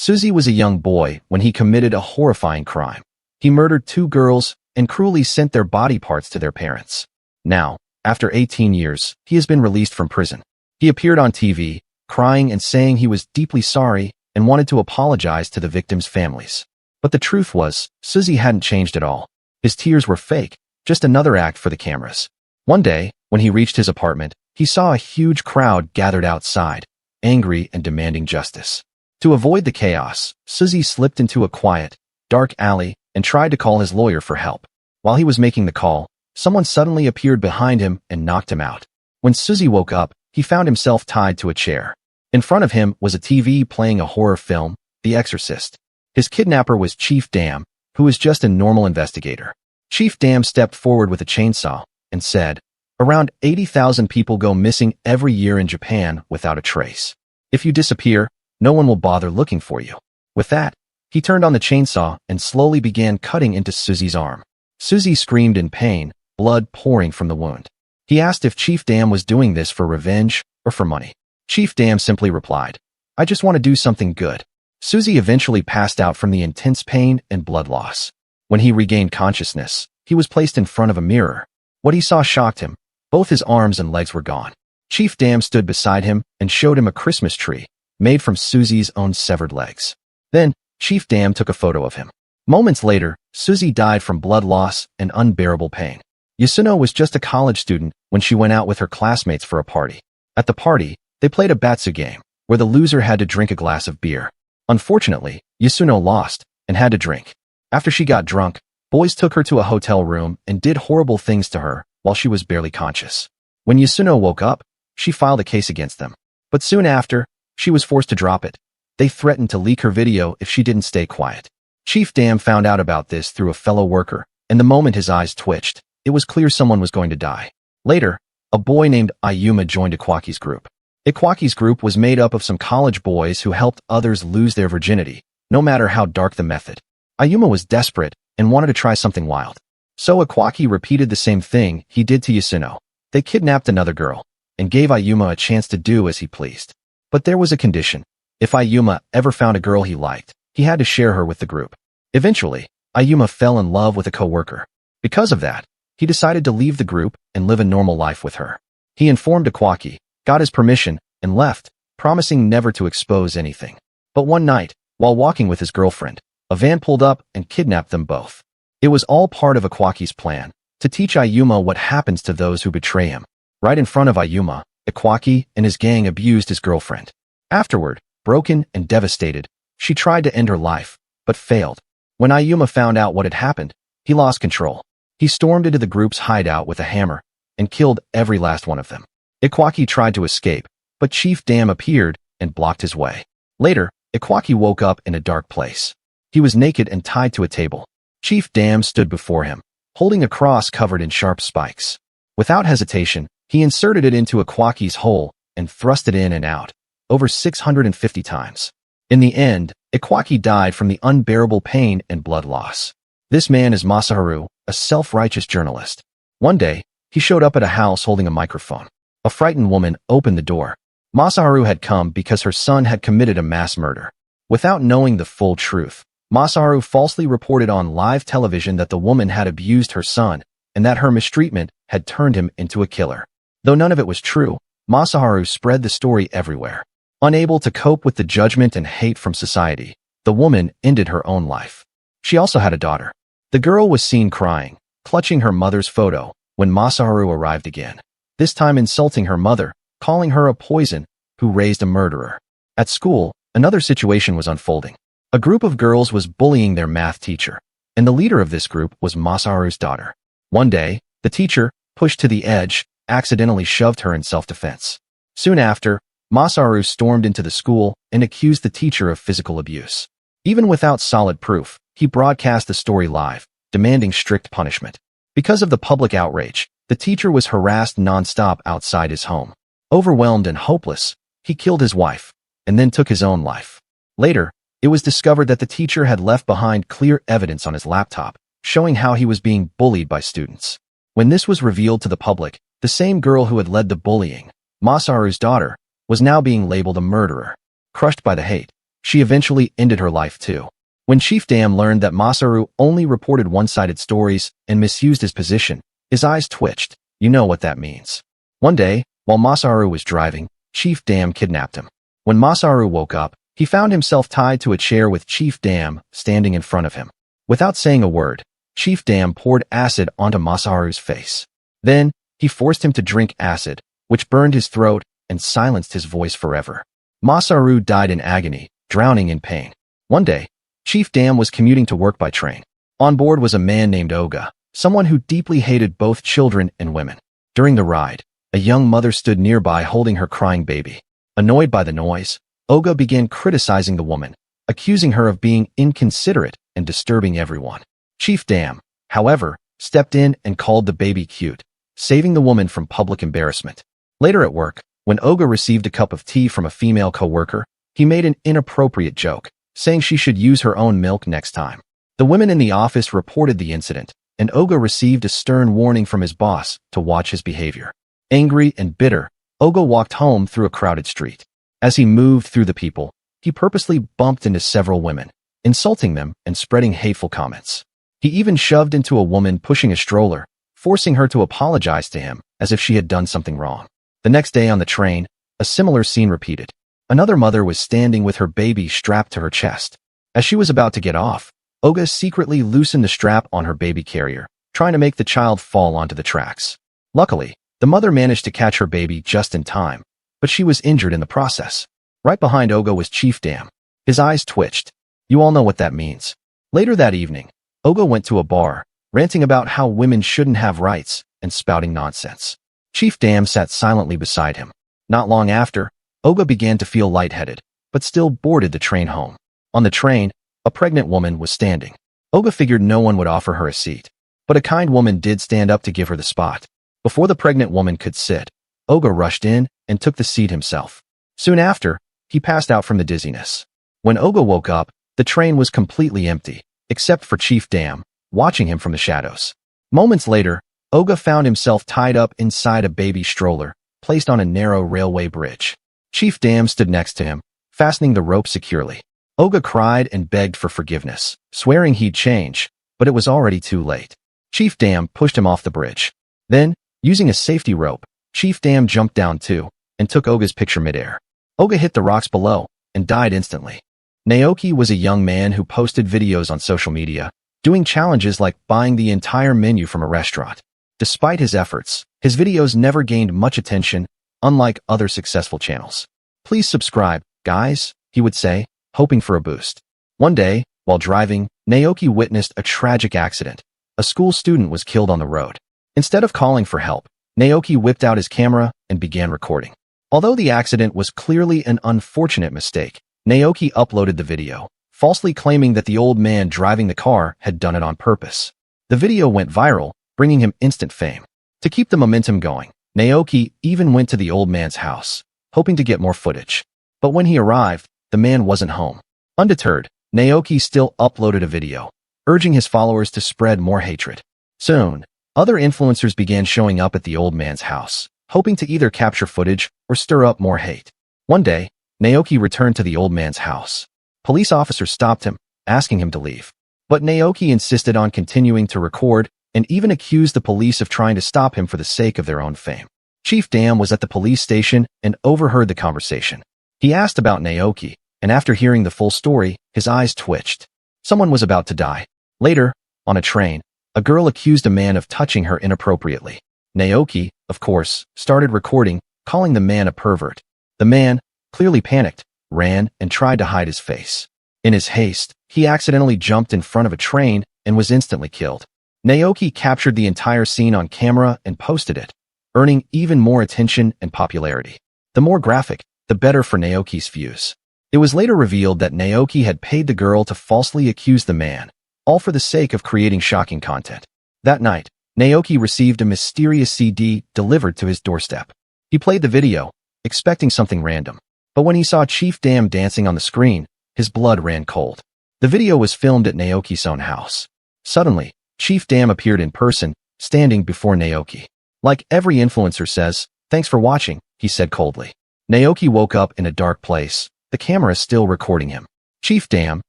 Suzy was a young boy when he committed a horrifying crime. He murdered 2 girls and cruelly sent their body parts to their parents. Now, after 18 years, he has been released from prison. He appeared on TV, crying and saying he was deeply sorry and wanted to apologize to the victims' families. But the truth was, Suzy hadn't changed at all. His tears were fake, just another act for the cameras. One day, when he reached his apartment, he saw a huge crowd gathered outside, angry and demanding justice. To avoid the chaos, Suzy slipped into a quiet, dark alley and tried to call his lawyer for help. While he was making the call, someone suddenly appeared behind him and knocked him out. When Suzy woke up, he found himself tied to a chair. In front of him was a TV playing a horror film, The Exorcist. His kidnapper was Chief Dam, who was just a normal investigator. Chief Dam stepped forward with a chainsaw and said, "Around 80,000 people go missing every year in Japan without a trace. If you disappear, no one will bother looking for you." With that, he turned on the chainsaw and slowly began cutting into Suzy's arm. Suzy screamed in pain, blood pouring from the wound. He asked if Chief Dam was doing this for revenge or for money. Chief Dam simply replied, "I just want to do something good." Suzy eventually passed out from the intense pain and blood loss. When he regained consciousness, he was placed in front of a mirror. What he saw shocked him. Both his arms and legs were gone. Chief Dam stood beside him and showed him a Christmas tree made from Suzy's own severed legs. Then, Chief Dam took a photo of him. Moments later, Suzy died from blood loss and unbearable pain. Yasuno was just a college student when she went out with her classmates for a party. At the party, they played a batsu game, where the loser had to drink a glass of beer. Unfortunately, Yasuno lost and had to drink. After she got drunk, boys took her to a hotel room and did horrible things to her while she was barely conscious. When Yasuno woke up, she filed a case against them. But soon after, she was forced to drop it. They threatened to leak her video if she didn't stay quiet. Chief Dam found out about this through a fellow worker, and the moment his eyes twitched, it was clear someone was going to die. Later, a boy named Yuruma joined Ikwaki's group. Ikwaki's group was made up of some college boys who helped others lose their virginity, no matter how dark the method. Yuruma was desperate and wanted to try something wild. So Ikwaki repeated the same thing he did to Yasuno. They kidnapped another girl and gave Yuruma a chance to do as he pleased. But there was a condition. If Yuruma ever found a girl he liked, he had to share her with the group. Eventually, Yuruma fell in love with a co-worker. Because of that, he decided to leave the group and live a normal life with her. He informed Ikwaki, got his permission, and left, promising never to expose anything. But one night, while walking with his girlfriend, a van pulled up and kidnapped them both. It was all part of Ikwaki's plan, to teach Yuruma what happens to those who betray him. Right in front of Yuruma, Ikwaki and his gang abused his girlfriend. Afterward, broken and devastated, she tried to end her life, but failed. When Yuruma found out what had happened, he lost control. He stormed into the group's hideout with a hammer and killed every last one of them. Ikwaki tried to escape, but Chief Dam appeared and blocked his way. Later, Ikwaki woke up in a dark place. He was naked and tied to a table. Chief Dam stood before him, holding a cross covered in sharp spikes. Without hesitation, he inserted it into Ikwaki's hole and thrust it in and out, over 650 times. In the end, Ikwaki died from the unbearable pain and blood loss. This man is Masaharu, a self-righteous journalist. One day, he showed up at a house holding a microphone. A frightened woman opened the door. Masaharu had come because her son had committed a mass murder. Without knowing the full truth, Masaharu falsely reported on live television that the woman had abused her son and that her mistreatment had turned him into a killer. Though none of it was true, Masaharu spread the story everywhere. Unable to cope with the judgment and hate from society, the woman ended her own life. She also had a daughter. The girl was seen crying, clutching her mother's photo, when Masaharu arrived again, this time insulting her mother, calling her a poison who raised a murderer. At school, another situation was unfolding. A group of girls was bullying their math teacher, and the leader of this group was Masaharu's daughter. One day, the teacher, pushed to the edge, accidentally shoved her in self-defense. Soon after, Masaharu stormed into the school and accused the teacher of physical abuse. Even without solid proof, he broadcast the story live, demanding strict punishment. Because of the public outrage, the teacher was harassed non-stop outside his home. Overwhelmed and hopeless, he killed his wife, and then took his own life. Later, it was discovered that the teacher had left behind clear evidence on his laptop, showing how he was being bullied by students. When this was revealed to the public, the same girl who had led the bullying, Masaharu's daughter, was now being labeled a murderer. Crushed by the hate, She eventually ended her life too. When Chief Dam learned that Masaru only reported one-sided stories and misused his position, his eyes twitched. You know what that means. One day, while Masaru was driving, Chief Dam kidnapped him. When Masaru woke up, he found himself tied to a chair with Chief Dam standing in front of him. Without saying a word, Chief Dam poured acid onto Masaru's face. Then, he forced him to drink acid, which burned his throat and silenced his voice forever. Masaru died in agony, drowning in pain. One day, Chief Dam was commuting to work by train. On board was a man named Oga, someone who deeply hated both children and women. During the ride, a young mother stood nearby holding her crying baby. Annoyed by the noise, Oga began criticizing the woman, accusing her of being inconsiderate and disturbing everyone. Chief Dam, however, stepped in and called the baby cute, saving the woman from public embarrassment. Later at work, when Oga received a cup of tea from a female co-worker, he made an inappropriate joke, saying she should use her own milk next time. The women in the office reported the incident, and Oga received a stern warning from his boss to watch his behavior. Angry and bitter, Oga walked home through a crowded street. As he moved through the people, he purposely bumped into several women, insulting them and spreading hateful comments. He even shoved into a woman pushing a stroller, forcing her to apologize to him as if she had done something wrong. The next day on the train, a similar scene repeated. Another mother was standing with her baby strapped to her chest. As she was about to get off, Oga secretly loosened the strap on her baby carrier, trying to make the child fall onto the tracks. Luckily, the mother managed to catch her baby just in time, but she was injured in the process. Right behind Oga was Chief Dam. His eyes twitched. You all know what that means. Later that evening, Oga went to a bar, ranting about how women shouldn't have rights and spouting nonsense. Chief Dam sat silently beside him. Not long after, Oga began to feel lightheaded, but still boarded the train home. On the train, a pregnant woman was standing. Oga figured no one would offer her a seat, but a kind woman did stand up to give her the spot. Before the pregnant woman could sit, Oga rushed in and took the seat himself. Soon after, he passed out from the dizziness. When Oga woke up, the train was completely empty, except for Chief Dam, watching him from the shadows. Moments later, Oga found himself tied up inside a baby stroller, placed on a narrow railway bridge. Chief Dam stood next to him, fastening the rope securely. Oga cried and begged for forgiveness, swearing he'd change, but it was already too late. Chief Dam pushed him off the bridge. Then, using a safety rope, Chief Dam jumped down too, and took Oga's picture midair. Oga hit the rocks below, and died instantly. Naoki was a young man who posted videos on social media, doing challenges like buying the entire menu from a restaurant. Despite his efforts, his videos never gained much attention, unlike other successful channels. Please subscribe, guys, he would say, hoping for a boost. One day, while driving, Naoki witnessed a tragic accident. A school student was killed on the road. Instead of calling for help, Naoki whipped out his camera and began recording. Although the accident was clearly an unfortunate mistake, Naoki uploaded the video, falsely claiming that the old man driving the car had done it on purpose. The video went viral, bringing him instant fame. To keep the momentum going, Naoki even went to the old man's house, hoping to get more footage. But when he arrived, the man wasn't home. Undeterred, Naoki still uploaded a video, urging his followers to spread more hatred. Soon, other influencers began showing up at the old man's house, hoping to either capture footage or stir up more hate. One day, Naoki returned to the old man's house. Police officers stopped him, asking him to leave. But Naoki insisted on continuing to record and even accused the police of trying to stop him for the sake of their own fame. Chief Dam was at the police station and overheard the conversation. He asked about Naoki, and after hearing the full story, his eyes twitched. Someone was about to die. Later, on a train, a girl accused a man of touching her inappropriately. Naoki, of course, started recording, calling the man a pervert. The man, clearly panicked, ran and tried to hide his face. In his haste, he accidentally jumped in front of a train and was instantly killed. Naoki captured the entire scene on camera and posted it, earning even more attention and popularity. The more graphic, the better for Naoki's views. It was later revealed that Naoki had paid the girl to falsely accuse the man, all for the sake of creating shocking content. That night, Naoki received a mysterious CD delivered to his doorstep. He played the video, expecting something random. But when he saw Chief Dam dancing on the screen, his blood ran cold. The video was filmed at Naoki's own house. Suddenly, Chief Dam appeared in person, standing before Naoki. Like every influencer says, "Thanks for watching," he said coldly. Naoki woke up in a dark place, the camera still recording him. Chief Dam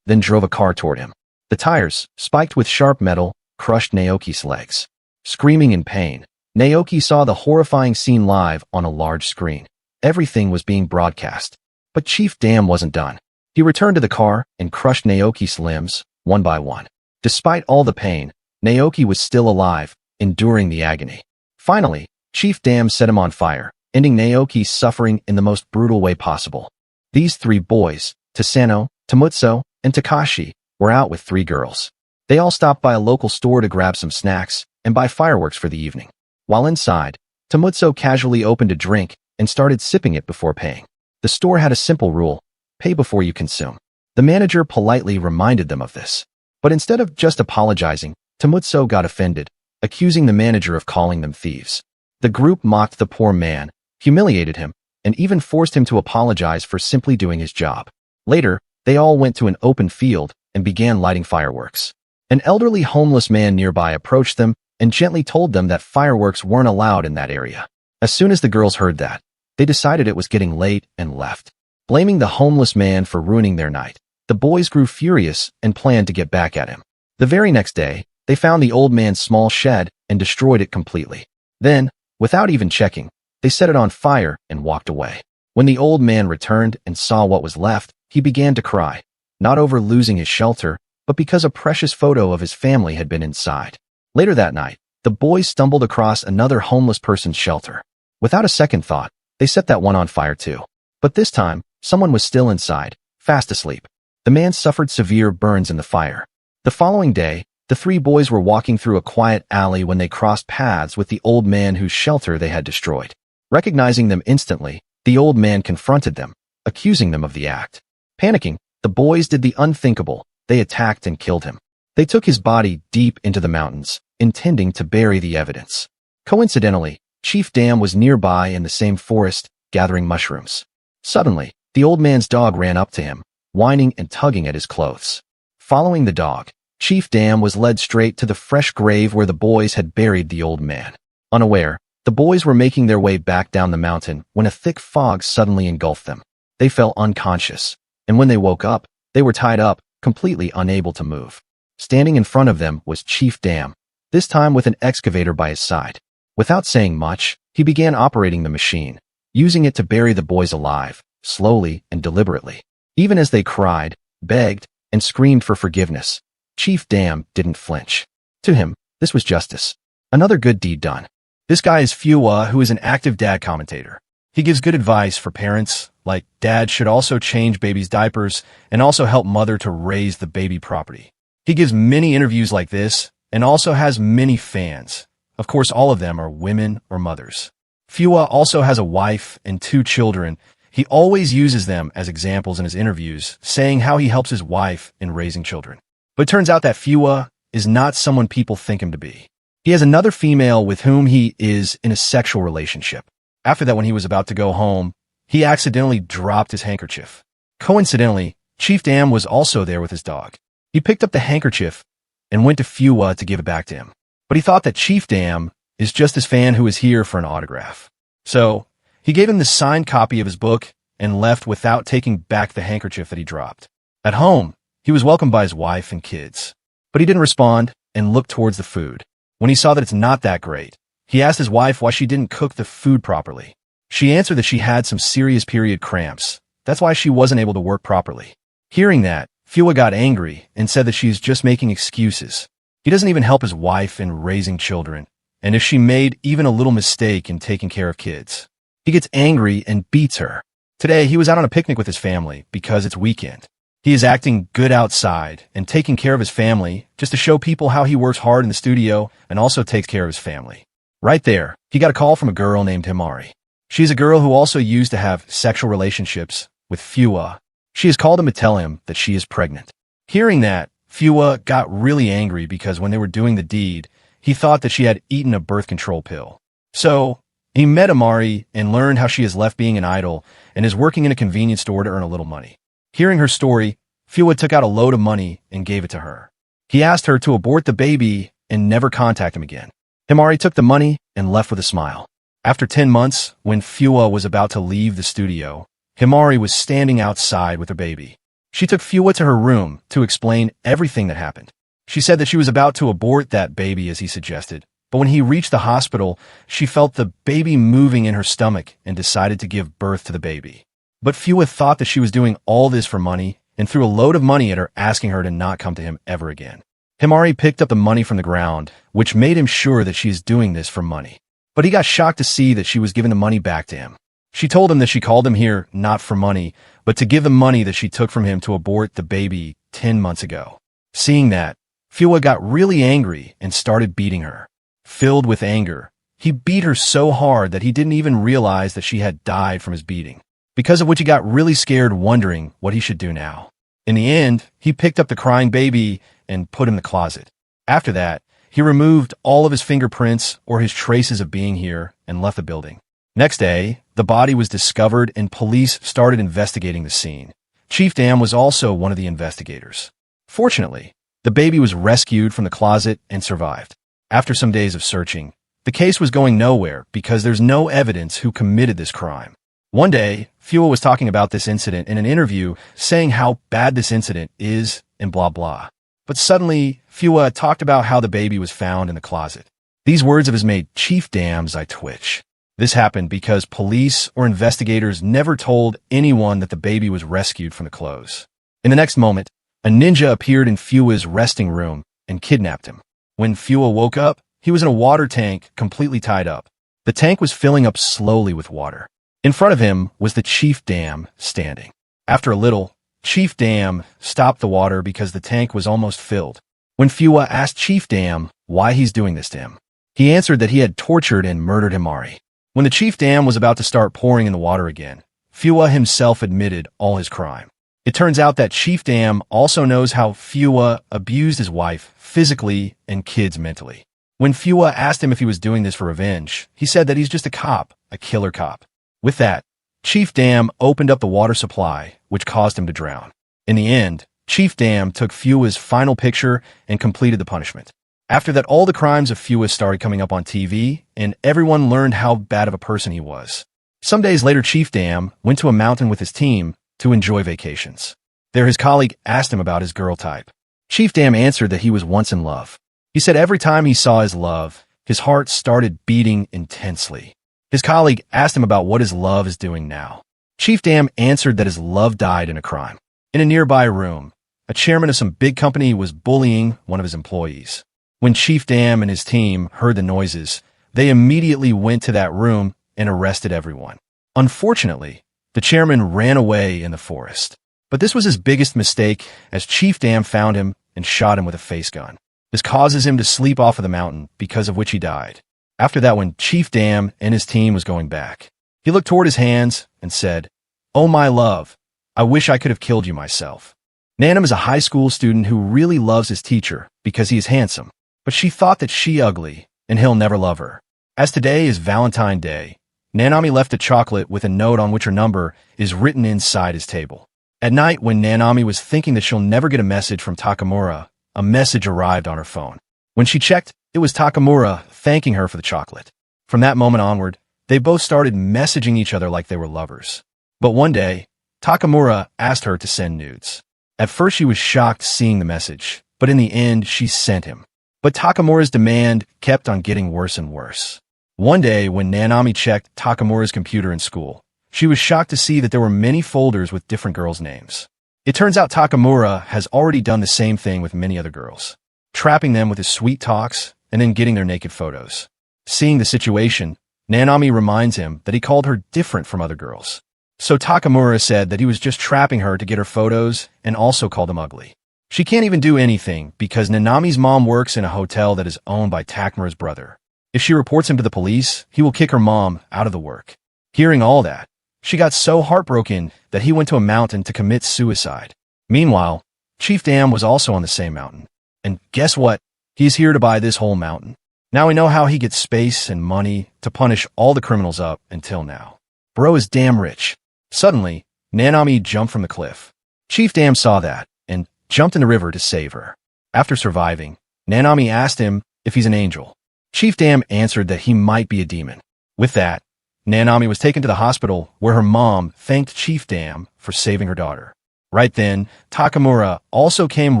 then drove a car toward him. The tires, spiked with sharp metal, crushed Naoki's legs. Screaming in pain, Naoki saw the horrifying scene live on a large screen. Everything was being broadcast. But Chief Dam wasn't done. He returned to the car and crushed Naoki's limbs, one by one. Despite all the pain, Naoki was still alive, enduring the agony. Finally, Chief Dam set him on fire, ending Naoki's suffering in the most brutal way possible. These three boys, Tasano, Tamutsu, and Takashi, were out with three girls. They all stopped by a local store to grab some snacks and buy fireworks for the evening. While inside, Tamutsu casually opened a drink and started sipping it before paying. The store had a simple rule: pay before you consume. The manager politely reminded them of this. But instead of just apologizing, Tamutsu got offended, accusing the manager of calling them thieves. The group mocked the poor man, humiliated him, and even forced him to apologize for simply doing his job. Later, they all went to an open field and began lighting fireworks. An elderly homeless man nearby approached them and gently told them that fireworks weren't allowed in that area. As soon as the girls heard that, they decided it was getting late and left. Blaming the homeless man for ruining their night, the boys grew furious and planned to get back at him. The very next day, they found the old man's small shed and destroyed it completely. Then, without even checking, they set it on fire and walked away. When the old man returned and saw what was left, he began to cry, not over losing his shelter, but because a precious photo of his family had been inside. Later that night, the boys stumbled across another homeless person's shelter. Without a second thought, they set that one on fire too. But this time, someone was still inside, fast asleep. The man suffered severe burns in the fire. The following day, the three boys were walking through a quiet alley when they crossed paths with the old man whose shelter they had destroyed. Recognizing them instantly, the old man confronted them, accusing them of the act. Panicking, the boys did the unthinkable. They attacked and killed him. They took his body deep into the mountains, intending to bury the evidence. Coincidentally, Chief Dam was nearby in the same forest, gathering mushrooms. Suddenly, the old man's dog ran up to him, whining and tugging at his clothes. Following the dog, Chief Dam was led straight to the fresh grave where the boys had buried the old man. Unaware, the boys were making their way back down the mountain when a thick fog suddenly engulfed them. They fell unconscious, and when they woke up, they were tied up, completely unable to move. Standing in front of them was Chief Dam, this time with an excavator by his side. Without saying much, he began operating the machine, using it to bury the boys alive, slowly and deliberately. Even as they cried, begged, and screamed for forgiveness, Chief Dam didn't flinch. To him, this was justice. Another good deed done. This guy is Fuwa, who is an active dad commentator. He gives good advice for parents, like dad should also change baby's diapers and also help mother to raise the baby property. He gives many interviews like this and also has many fans. Of course, all of them are women or mothers. Fuwa also has a wife and 2 children. He always uses them as examples in his interviews, saying how he helps his wife in raising children. But it turns out that Fuwa is not someone people think him to be. He has another female with whom he is in a sexual relationship. After that, when he was about to go home, he accidentally dropped his handkerchief. Coincidentally, Chief Dam was also there with his dog. He picked up the handkerchief and went to Fuwa to give it back to him. But he thought that Chief Dam is just his fan who is here for an autograph. So, he gave him the signed copy of his book and left without taking back the handkerchief that he dropped. At home, he was welcomed by his wife and kids. But he didn't respond and looked towards the food. When he saw that it's not that great, he asked his wife why she didn't cook the food properly. She answered that she had some serious period cramps. That's why she wasn't able to work properly. Hearing that, Fuwa got angry and said that she is just making excuses. He doesn't even help his wife in raising children, and if she made even a little mistake in taking care of kids, he gets angry and beats her. Today, he was out on a picnic with his family because it's weekend. He is acting good outside and taking care of his family just to show people how he works hard in the studio and also takes care of his family. Right there, he got a call from a girl named Himari. She's a girl who also used to have sexual relationships with Fuwa. She has called him to tell him that she is pregnant. Hearing that, Fuwa got really angry because when they were doing the deed, he thought that she had eaten a birth control pill. So, he met Himari and learned how she has left being an idol and is working in a convenience store to earn a little money. Hearing her story, Fuwa took out a load of money and gave it to her. He asked her to abort the baby and never contact him again. Himari took the money and left with a smile. After 10 months, when Fuwa was about to leave the studio, Himari was standing outside with her baby. She took Fua to her room to explain everything that happened. She said that she was about to abort that baby as he suggested, but when he reached the hospital, she felt the baby moving in her stomach and decided to give birth to the baby. But Fua thought that she was doing all this for money and threw a load of money at her, asking her to not come to him ever again. Himari picked up the money from the ground, which made him sure that she is doing this for money. But he got shocked to see that she was giving the money back to him. She told him that she called him here not for money, but to give the money that she took from him to abort the baby 10 months ago. Seeing that, Fua got really angry and started beating her. Filled with anger, he beat her so hard that he didn't even realize that she had died from his beating, because of which he got really scared, wondering what he should do now. In the end, he picked up the crying baby and put him in the closet. After that, he removed all of his fingerprints or his traces of being here and left the building. Next day, the body was discovered and police started investigating the scene. Chief Dam was also one of the investigators. Fortunately, the baby was rescued from the closet and survived. After some days of searching, the case was going nowhere because there's no evidence who committed this crime. One day, Fua was talking about this incident in an interview, saying how bad this incident is and blah blah. But suddenly, Fua talked about how the baby was found in the closet. These words of his made Chief Dam's eye twitch. This happened because police or investigators never told anyone that the baby was rescued from the clothes. In the next moment, a ninja appeared in Fua's resting room and kidnapped him. When Fua woke up, he was in a water tank completely tied up. The tank was filling up slowly with water. In front of him was the Chief Dam standing. After a little, Chief Dam stopped the water because the tank was almost filled. When Fua asked Chief Dam why he's doing this to him, he answered that he had tortured and murdered Himari. When the Chief Dam was about to start pouring in the water again, Fua himself admitted all his crime. It turns out that Chief Dam also knows how Fua abused his wife physically and kids mentally. When Fua asked him if he was doing this for revenge, he said that he's just a cop, a killer cop. With that, Chief Dam opened up the water supply, which caused him to drown. In the end, Chief Dam took Fua's final picture and completed the punishment. After that, all the crimes of Fua started coming up on TV, and everyone learned how bad of a person he was. Some days later, Chief Dam went to a mountain with his team to enjoy vacations. There, his colleague asked him about his girl type. Chief Dam answered that he was once in love. He said every time he saw his love, his heart started beating intensely. His colleague asked him about what his love is doing now. Chief Dam answered that his love died in a crime. In a nearby room, a chairman of some big company was bullying one of his employees. When Chief Dam and his team heard the noises, they immediately went to that room and arrested everyone. Unfortunately, the chairman ran away in the forest. But this was his biggest mistake, as Chief Dam found him and shot him with a face gun. This causes him to sleep off of the mountain, because of which he died. After that, when Chief Dam and his team was going back, he looked toward his hands and said, "Oh my love, I wish I could have killed you myself." Nanam is a high school student who really loves his teacher because he is handsome, but she thought that she ugly and he'll never love her. As today is Valentine's Day, Nanami left a chocolate with a note on which her number is written inside his table. At night, when Nanami was thinking that she'll never get a message from Takamura, a message arrived on her phone. When she checked, it was Takamura thanking her for the chocolate. From that moment onward, they both started messaging each other like they were lovers. But one day, Takamura asked her to send nudes. At first, she was shocked seeing the message, but in the end, she sent him. But Takamura's demand kept on getting worse and worse. One day, when Nanami checked Takamura's computer in school, she was shocked to see that there were many folders with different girls' names. It turns out Takamura has already done the same thing with many other girls, trapping them with his sweet talks and then getting their naked photos. Seeing the situation, Nanami reminds him that he called her different from other girls. So Takamura said that he was just trapping her to get her photos and also called him ugly. She can't even do anything because Nanami's mom works in a hotel that is owned by Takamura's brother. If she reports him to the police, he will kick her mom out of the work. Hearing all that, she got so heartbroken that he went to a mountain to commit suicide. Meanwhile, Chief Dam was also on the same mountain. And guess what? He's here to buy this whole mountain. Now we know how he gets space and money to punish all the criminals up until now. Bro is damn rich. Suddenly, Nanami jumped from the cliff. Chief Dam saw that and jumped in the river to save her. After surviving, Nanami asked him if he's an angel. Chief Dam answered that he might be a demon. With that, Nanami was taken to the hospital where her mom thanked Chief Dam for saving her daughter. Right then, Takamura also came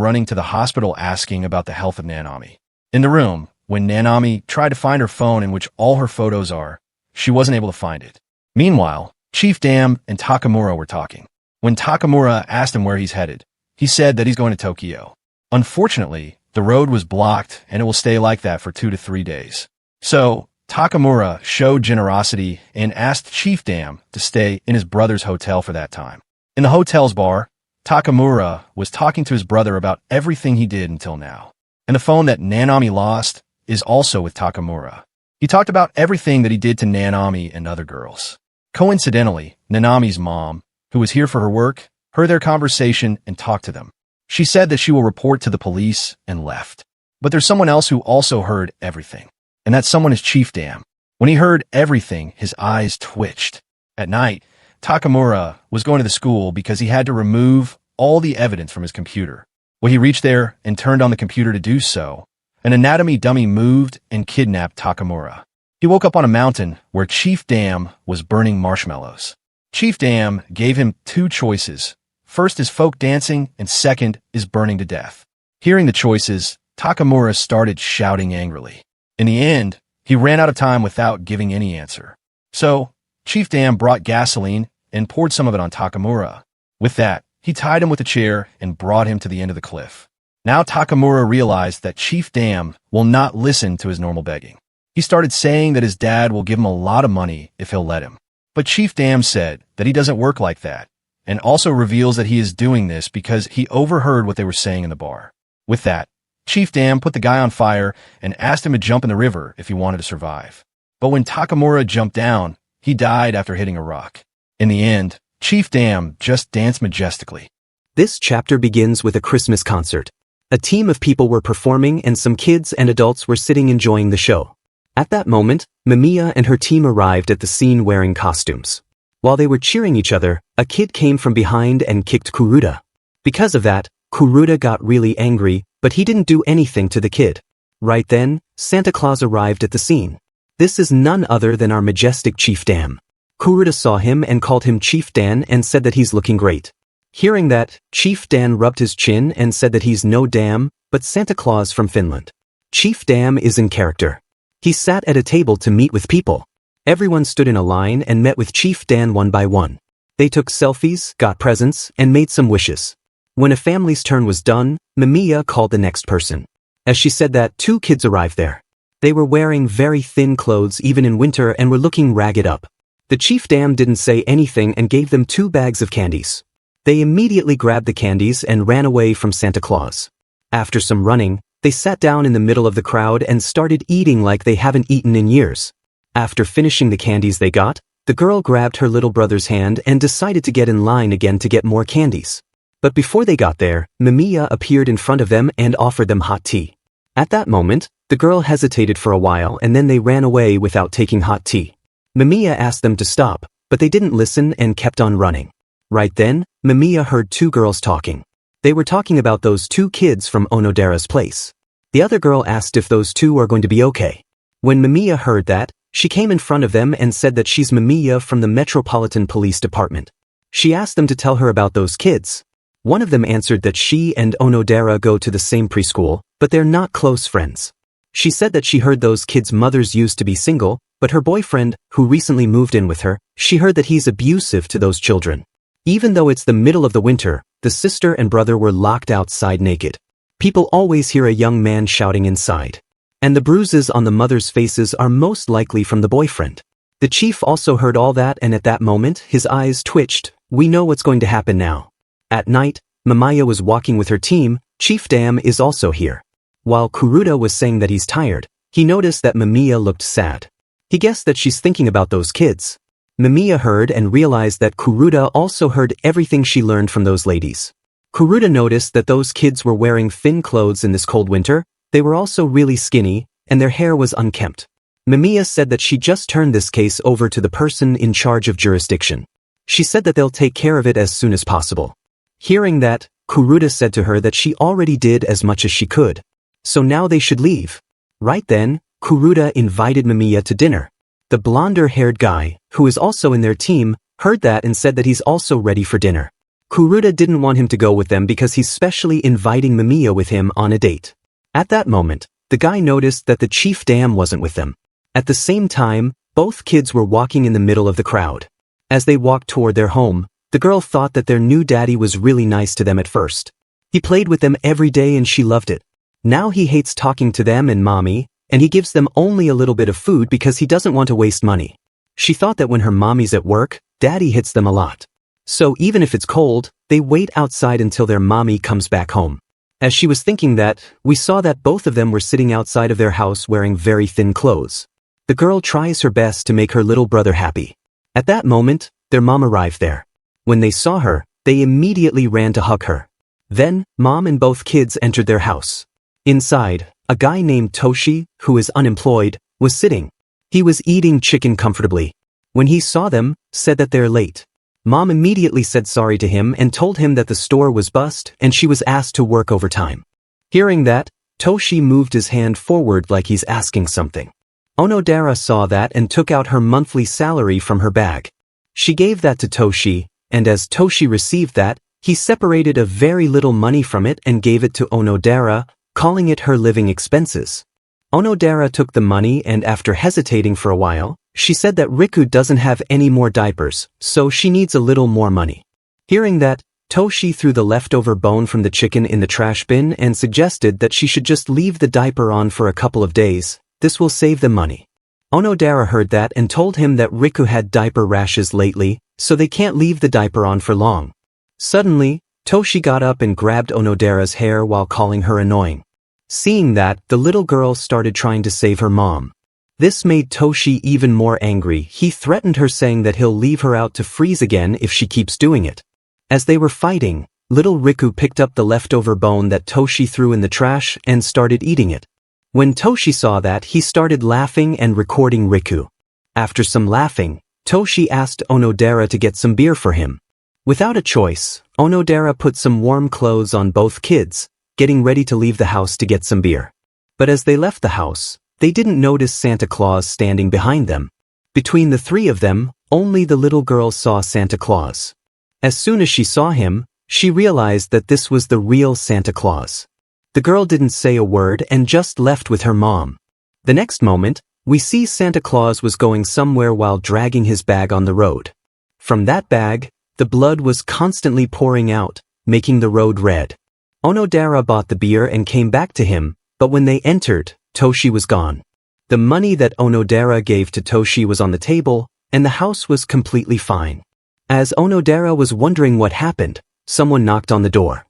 running to the hospital asking about the health of Nanami. In the room, when Nanami tried to find her phone in which all her photos are, she wasn't able to find it. Meanwhile, Chief Dam and Takamura were talking. When Takamura asked him where he's headed, he said that he's going to Tokyo. Unfortunately, the road was blocked and it will stay like that for 2 to 3 days. So, Takamura showed generosity and asked Chief Dam to stay in his brother's hotel for that time. In the hotel's bar, Takamura was talking to his brother about everything he did until now. And the phone that Nanami lost is also with Takamura. He talked about everything that he did to Nanami and other girls. Coincidentally, Nanami's mom, who was here for her work, heard their conversation and talked to them. She said that she will report to the police and left. But there's someone else who also heard everything. And that someone is Chief Dam. When he heard everything, his eyes twitched. At night, Takamura was going to the school because he had to remove all the evidence from his computer. When he reached there and turned on the computer to do so, an anatomy dummy moved and kidnapped Takamura. He woke up on a mountain where Chief Dam was burning marshmallows. Chief Dam gave him 2 choices. First is folk dancing and second is burning to death. Hearing the choices, Takamura started shouting angrily. In the end, he ran out of time without giving any answer. So, Chief Dam brought gasoline and poured some of it on Takamura. With that, he tied him with a chair and brought him to the end of the cliff. Now Takamura realized that Chief Dam will not listen to his normal begging. He started saying that his dad will give him a lot of money if he'll let him. But Chief Dam said that he doesn't work like that, and also reveals that he is doing this because he overheard what they were saying in the bar. With that, Chief Dam put the guy on fire and asked him to jump in the river if he wanted to survive. But when Takamura jumped down, he died after hitting a rock. In the end, Chief Dam just danced majestically. This chapter begins with a Christmas concert. A team of people were performing and some kids and adults were sitting enjoying the show. At that moment, Mamiya and her team arrived at the scene wearing costumes. While they were cheering each other, a kid came from behind and kicked Kuruda. Because of that, Kuruda got really angry, but he didn't do anything to the kid. Right then, Santa Claus arrived at the scene. This is none other than our majestic Chief Dam. Kuruda saw him and called him Chief Dan and said that he's looking great. Hearing that, Chief Dan rubbed his chin and said that he's no Dam, but Santa Claus from Finland. Chief Dam is in character. He sat at a table to meet with people. Everyone stood in a line and met with Chief Dan one by one. They took selfies, got presents, and made some wishes. When a family's turn was done, Mamiya called the next person. As she said that, 2 kids arrived there. They were wearing very thin clothes even in winter and were looking ragged up. The Chief Dam didn't say anything and gave them 2 bags of candies. They immediately grabbed the candies and ran away from Santa Claus. After some running, they sat down in the middle of the crowd and started eating like they haven't eaten in years. After finishing the candies they got, the girl grabbed her little brother's hand and decided to get in line again to get more candies. But before they got there, Mamiya appeared in front of them and offered them hot tea. At that moment, the girl hesitated for a while and then they ran away without taking hot tea. Mamiya asked them to stop, but they didn't listen and kept on running. Right then, Mamiya heard 2 girls talking. They were talking about those 2 kids from Onodera's place. The other girl asked if those 2 are going to be okay. When Mamiya heard that, she came in front of them and said that she's Mamiya from the Metropolitan Police Department. She asked them to tell her about those kids. One of them answered that she and Onodera go to the same preschool, but they're not close friends. She said that she heard those kids' mothers used to be single, but her boyfriend, who recently moved in with her, she heard that he's abusive to those children. Even though it's the middle of the winter, the sister and brother were locked outside naked. People always hear a young man shouting inside. And the bruises on the mother's faces are most likely from the boyfriend. The chief also heard all that and at that moment, his eyes twitched. We know what's going to happen now. At night, Mamiya was walking with her team. Chief Dam is also here. While Kuruda was saying that he's tired, he noticed that Mamiya looked sad. He guessed that she's thinking about those kids. Mamiya heard and realized that Kuruda also heard everything she learned from those ladies. Kuruda noticed that those kids were wearing thin clothes in this cold winter. They were also really skinny, and their hair was unkempt. Mamiya said that she just turned this case over to the person in charge of jurisdiction. She said that they'll take care of it as soon as possible. Hearing that, Kuruda said to her that she already did as much as she could. So now they should leave. Right then, Kuruda invited Mamiya to dinner. The blonder-haired guy, who is also in their team, heard that and said that he's also ready for dinner. Kuruda didn't want him to go with them because he's specially inviting Mamiya with him on a date. At that moment, the guy noticed that the chief dam wasn't with them. At the same time, both kids were walking in the middle of the crowd. As they walked toward their home, the girl thought that their new daddy was really nice to them at first. He played with them every day and she loved it. Now he hates talking to them and mommy, and he gives them only a little bit of food because he doesn't want to waste money. She thought that when her mommy's at work, daddy hits them a lot. So even if it's cold, they wait outside until their mommy comes back home. As she was thinking that, we saw that both of them were sitting outside of their house wearing very thin clothes. The girl tries her best to make her little brother happy. At that moment, their mom arrived there. When they saw her, they immediately ran to hug her. Then, mom and both kids entered their house. Inside, a guy named Toshi, who is unemployed, was sitting. He was eating chicken comfortably. When he saw them, said that they're late. Mom immediately said sorry to him and told him that the store was bust and she was asked to work overtime. Hearing that, Toshi moved his hand forward like he's asking something. Onodera saw that and took out her monthly salary from her bag. She gave that to Toshi, and as Toshi received that, he separated a very little money from it and gave it to Onodera, calling it her living expenses. Onodera took the money and after hesitating for a while, she said that Riku doesn't have any more diapers, so she needs a little more money. Hearing that, Toshi threw the leftover bone from the chicken in the trash bin and suggested that she should just leave the diaper on for a couple of days. This will save them money. Onodera heard that and told him that Riku had diaper rashes lately, so they can't leave the diaper on for long. Suddenly, Toshi got up and grabbed Onodera's hair while calling her annoying. Seeing that, the little girl started trying to save her mom. This made Toshi even more angry. He threatened her saying that he'll leave her out to freeze again if she keeps doing it. As they were fighting, little Riku picked up the leftover bone that Toshi threw in the trash and started eating it. When Toshi saw that, he started laughing and recording Riku. After some laughing, Toshi asked Onodera to get some beer for him. Without a choice, Onodera put some warm clothes on both kids, getting ready to leave the house to get some beer. But as they left the house, they didn't notice Santa Claus standing behind them. Between the three of them, only the little girl saw Santa Claus. As soon as she saw him, she realized that this was the real Santa Claus. The girl didn't say a word and just left with her mom. The next moment, we see Santa Claus was going somewhere while dragging his bag on the road. From that bag, the blood was constantly pouring out, making the road red. Onodera bought the beer and came back to him, but when they entered, Toshi was gone. The money that Onodera gave to Toshi was on the table, and the house was completely fine. As Onodera was wondering what happened, someone knocked on the door.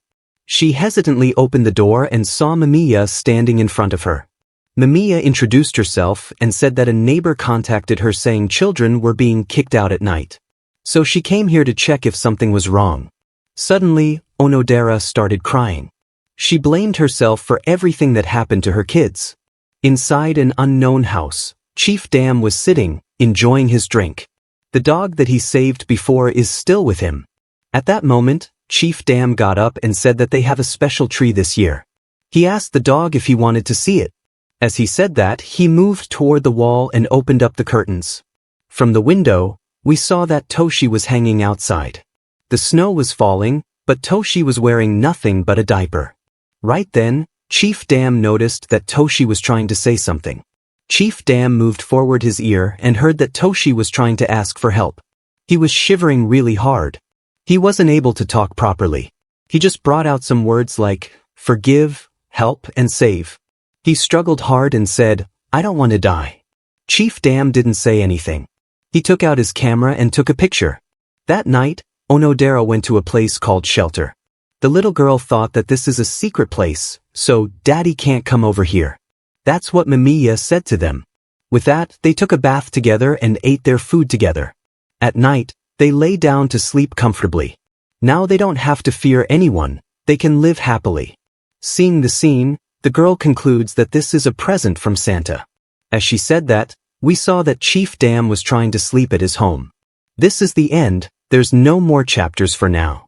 She hesitantly opened the door and saw Mamiya standing in front of her. Mamiya introduced herself and said that a neighbor contacted her saying children were being kicked out at night. So she came here to check if something was wrong. Suddenly, Onodera started crying. She blamed herself for everything that happened to her kids. Inside an unknown house, Chief Dam was sitting, enjoying his drink. The dog that he saved before is still with him. At that moment, Chief Dam got up and said that they have a special tree this year. He asked the dog if he wanted to see it. As he said that, he moved toward the wall and opened up the curtains. From the window, we saw that Toshi was hanging outside. The snow was falling, but Toshi was wearing nothing but a diaper. Right then, Chief Dam noticed that Toshi was trying to say something. Chief Dam moved forward his ear and heard that Toshi was trying to ask for help. He was shivering really hard. He wasn't able to talk properly. He just brought out some words like, forgive, help, and save. He struggled hard and said, I don't want to die. Chief Dam didn't say anything. He took out his camera and took a picture. That night, Onodera went to a place called Shelter. The little girl thought that this is a secret place, so Daddy can't come over here. That's what Mamiya said to them. With that, they took a bath together and ate their food together. At night, they lay down to sleep comfortably. Now they don't have to fear anyone, they can live happily. Seeing the scene, the girl concludes that this is a present from Santa. As she said that, we saw that Chief Dam was trying to sleep at his home. This is the end, there's no more chapters for now.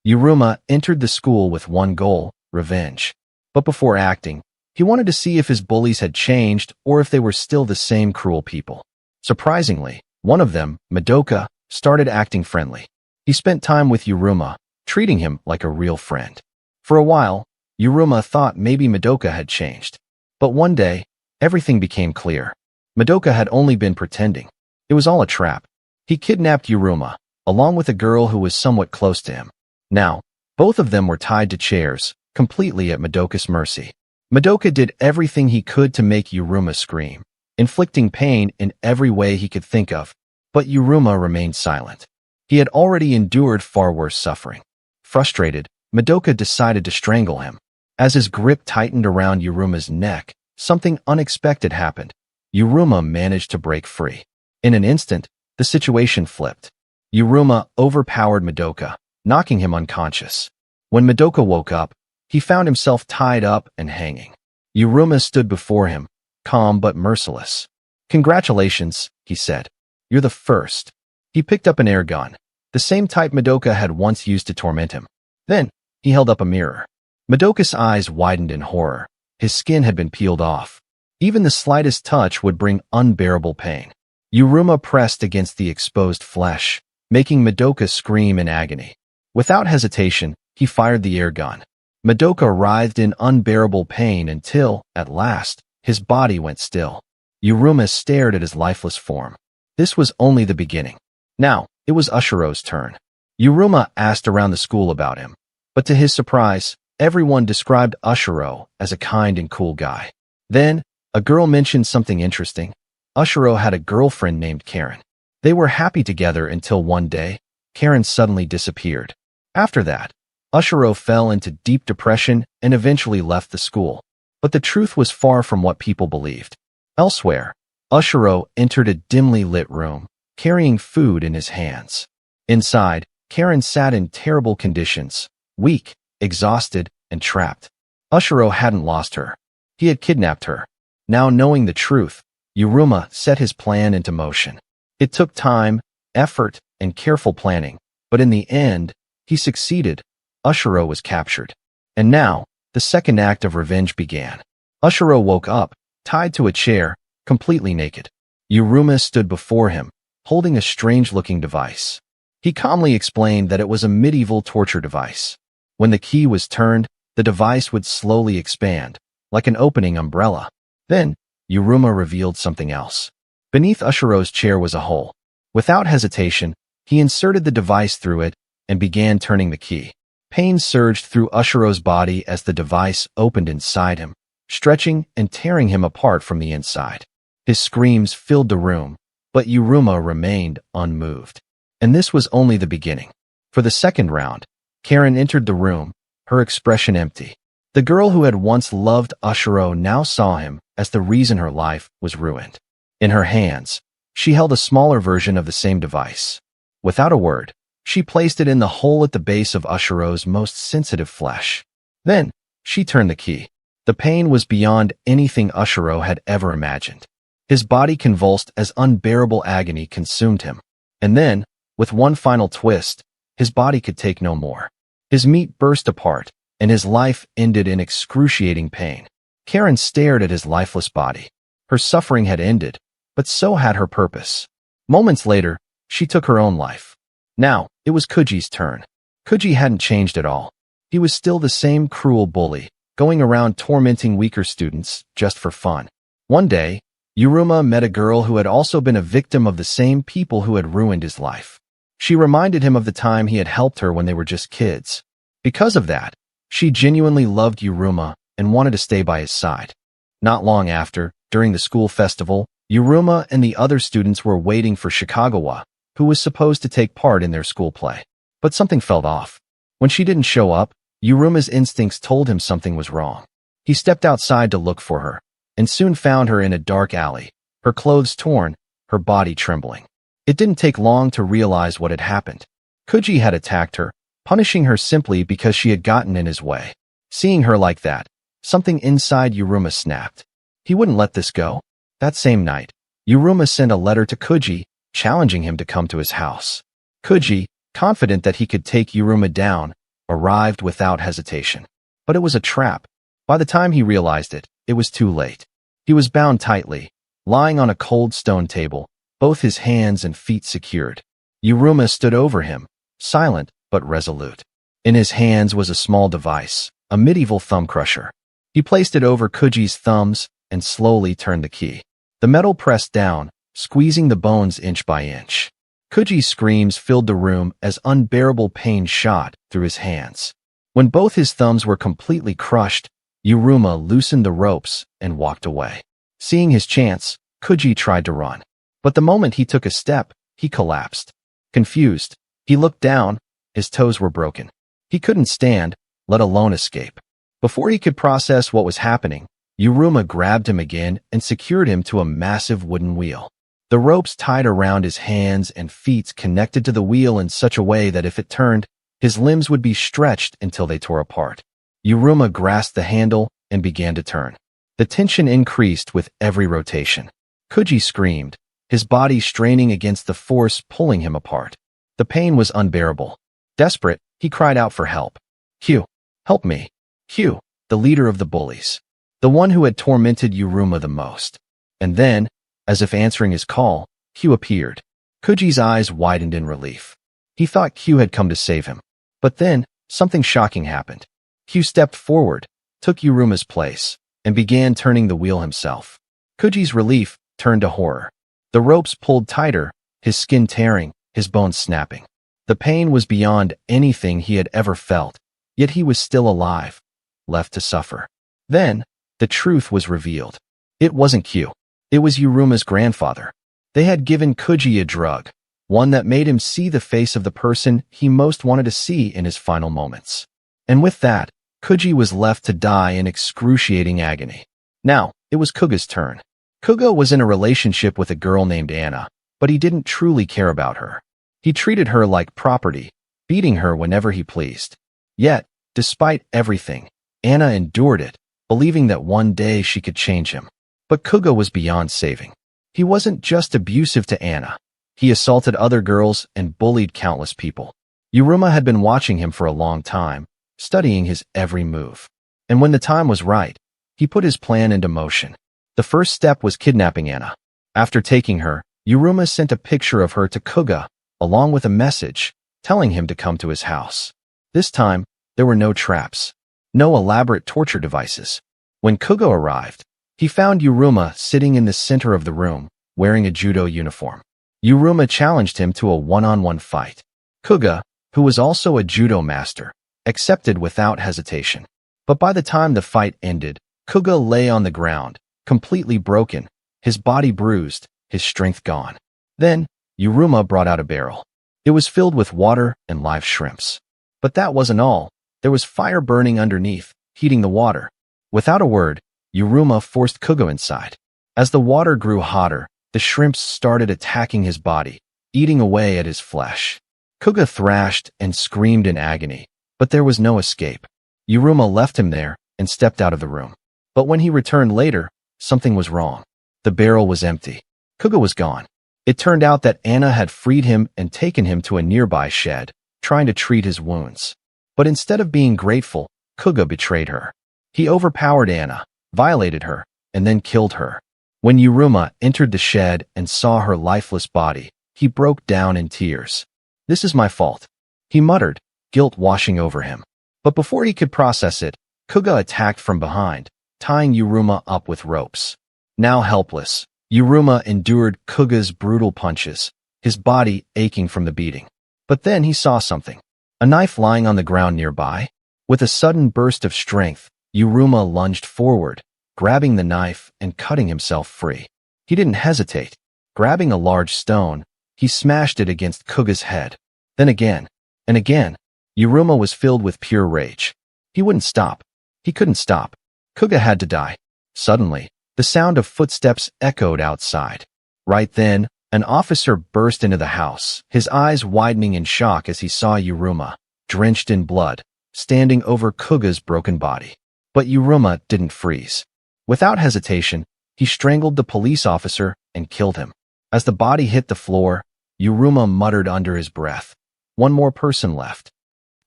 Yuruma entered the school with one goal, revenge. But before acting, he wanted to see if his bullies had changed or if they were still the same cruel people. Surprisingly, one of them, Madoka, started acting friendly. He spent time with Yuruma, treating him like a real friend. For a while, Yuruma thought maybe Madoka had changed. But one day, everything became clear. Madoka had only been pretending. It was all a trap. He kidnapped Yuruma, along with a girl who was somewhat close to him. Now, both of them were tied to chairs, completely at Madoka's mercy. Madoka did everything he could to make Yuruma scream, inflicting pain in every way he could think of. But Yuruma remained silent. He had already endured far worse suffering. Frustrated, Madoka decided to strangle him. As his grip tightened around Yuruma's neck, something unexpected happened. Yuruma managed to break free. In an instant, the situation flipped. Yuruma overpowered Madoka, knocking him unconscious. When Madoka woke up, he found himself tied up and hanging. Yuruma stood before him, calm but merciless. "Congratulations," he said. "You're the first." He picked up an air gun, the same type Madoka had once used to torment him. Then, he held up a mirror. Madoka's eyes widened in horror. His skin had been peeled off. Even the slightest touch would bring unbearable pain. Yuruma pressed against the exposed flesh, making Madoka scream in agony. Without hesitation, he fired the air gun. Madoka writhed in unbearable pain until, at last, his body went still. Yuruma stared at his lifeless form. This was only the beginning. Now, it was Ushiro's turn. Yuruma asked around the school about him, but to his surprise, everyone described Ushiro as a kind and cool guy. Then, a girl mentioned something interesting. Ushiro had a girlfriend named Karen. They were happy together until one day, Karen suddenly disappeared. After that, Ushiro fell into deep depression and eventually left the school. But the truth was far from what people believed. Elsewhere, Ushiro entered a dimly lit room, carrying food in his hands. Inside, Karen sat in terrible conditions, weak, exhausted, and trapped. Ushiro hadn't lost her. He had kidnapped her. Now knowing the truth, Yuruma set his plan into motion. It took time, effort, and careful planning, but in the end, he succeeded. Ushiro was captured. And now, the second act of revenge began. Ushiro woke up, tied to a chair, completely naked. Yuruma stood before him, holding a strange-looking device. He calmly explained that it was a medieval torture device. When the key was turned, the device would slowly expand, like an opening umbrella. Then, Yuruma revealed something else. Beneath Ushiro's chair was a hole. Without hesitation, he inserted the device through it and began turning the key. Pain surged through Ushiro's body as the device opened inside him, stretching and tearing him apart from the inside. His screams filled the room, but Yuruma remained unmoved. And this was only the beginning. For the second round, Karen entered the room, her expression empty. The girl who had once loved Ushiro now saw him as the reason her life was ruined. In her hands, she held a smaller version of the same device. Without a word, she placed it in the hole at the base of Ushiro's most sensitive flesh. Then, she turned the key. The pain was beyond anything Ushiro had ever imagined. His body convulsed as unbearable agony consumed him. And then, with one final twist, his body could take no more. His meat burst apart, and his life ended in excruciating pain. Karen stared at his lifeless body. Her suffering had ended, but so had her purpose. Moments later, she took her own life. Now, it was Kuji's turn. Kuji hadn't changed at all. He was still the same cruel bully, going around tormenting weaker students just for fun. One day, Yuruma met a girl who had also been a victim of the same people who had ruined his life. She reminded him of the time he had helped her when they were just kids. Because of that, she genuinely loved Yuruma and wanted to stay by his side. Not long after, during the school festival, Yuruma and the other students were waiting for Shikagawa, who was supposed to take part in their school play. But something felt off. When she didn't show up, Yuruma's instincts told him something was wrong. He stepped outside to look for her, and soon found her in a dark alley, her clothes torn, her body trembling. It didn't take long to realize what had happened. Kuji had attacked her, punishing her simply because she had gotten in his way. Seeing her like that, something inside Yuruma snapped. He wouldn't let this go. That same night, Yuruma sent a letter to Kuji, challenging him to come to his house. Kuji, confident that he could take Yuruma down, arrived without hesitation. But it was a trap. By the time he realized it, it was too late. He was bound tightly, lying on a cold stone table, both his hands and feet secured. Yuruma stood over him, silent but resolute. In his hands was a small device, a medieval thumb crusher. He placed it over Kuji's thumbs and slowly turned the key. The metal pressed down, squeezing the bones inch by inch. Kuji's screams filled the room as unbearable pain shot through his hands. When both his thumbs were completely crushed, Yuruma loosened the ropes and walked away. Seeing his chance, Kuji tried to run. But the moment he took a step, he collapsed. Confused, he looked down. His toes were broken. He couldn't stand, let alone escape. Before he could process what was happening, Yuruma grabbed him again and secured him to a massive wooden wheel. The ropes tied around his hands and feet connected to the wheel in such a way that if it turned, his limbs would be stretched until they tore apart. Yuruma grasped the handle and began to turn. The tension increased with every rotation. Kuji screamed, his body straining against the force pulling him apart. The pain was unbearable. Desperate, he cried out for help. Q, help me. Q, the leader of the bullies. The one who had tormented Yuruma the most. And then, as if answering his call, Q appeared. Kuji's eyes widened in relief. He thought Q had come to save him. But then, something shocking happened. Q stepped forward, took Yuruma's place, and began turning the wheel himself. Kuji's relief turned to horror. The ropes pulled tighter, his skin tearing, his bones snapping. The pain was beyond anything he had ever felt, yet he was still alive, left to suffer. Then, the truth was revealed. It wasn't Q. It was Yuruma's grandfather. They had given Kuji a drug, one that made him see the face of the person he most wanted to see in his final moments. And with that, Kuji was left to die in excruciating agony. Now, it was Kuga's turn. Kuga was in a relationship with a girl named Anna, but he didn't truly care about her. He treated her like property, beating her whenever he pleased. Yet, despite everything, Anna endured it, believing that one day she could change him. But Kuga was beyond saving. He wasn't just abusive to Anna. He assaulted other girls and bullied countless people. Yuruma had been watching him for a long time, studying his every move. And when the time was right, he put his plan into motion. The first step was kidnapping Anna. After taking her, Yuruma sent a picture of her to Kuga, along with a message, telling him to come to his house. This time, there were no traps, no elaborate torture devices. When Kuga arrived, he found Yuruma sitting in the center of the room, wearing a judo uniform. Yuruma challenged him to a one-on-one fight. Kuga, who was also a judo master, accepted without hesitation. But by the time the fight ended, Kuga lay on the ground, completely broken, his body bruised, his strength gone. Then, Yuruma brought out a barrel. It was filled with water and live shrimps. But that wasn't all. There was fire burning underneath, heating the water. Without a word, Yuruma forced Kuga inside. As the water grew hotter, the shrimps started attacking his body, eating away at his flesh. Kuga thrashed and screamed in agony, but there was no escape. Yuruma left him there and stepped out of the room. But when he returned later, something was wrong. The barrel was empty. Kuga was gone. It turned out that Anna had freed him and taken him to a nearby shed, trying to treat his wounds. But instead of being grateful, Kuga betrayed her. He overpowered Anna, violated her, and then killed her. When Yuruma entered the shed and saw her lifeless body, he broke down in tears. "This is my fault," he muttered, guilt washing over him. But before he could process it, Kuga attacked from behind, tying Yuruma up with ropes. Now helpless, Yuruma endured Kuga's brutal punches, his body aching from the beating. But then he saw something. A knife lying on the ground nearby. With a sudden burst of strength, Yuruma lunged forward, grabbing the knife and cutting himself free. He didn't hesitate. Grabbing a large stone, he smashed it against Kuga's head. Then again, and again. Yuruma was filled with pure rage. He wouldn't stop. He couldn't stop. Kuga had to die. Suddenly, the sound of footsteps echoed outside. Right then, an officer burst into the house, his eyes widening in shock as he saw Yuruma, drenched in blood, standing over Kuga's broken body. But Yuruma didn't freeze. Without hesitation, he strangled the police officer and killed him. As the body hit the floor, Yuruma muttered under his breath, "One more person left."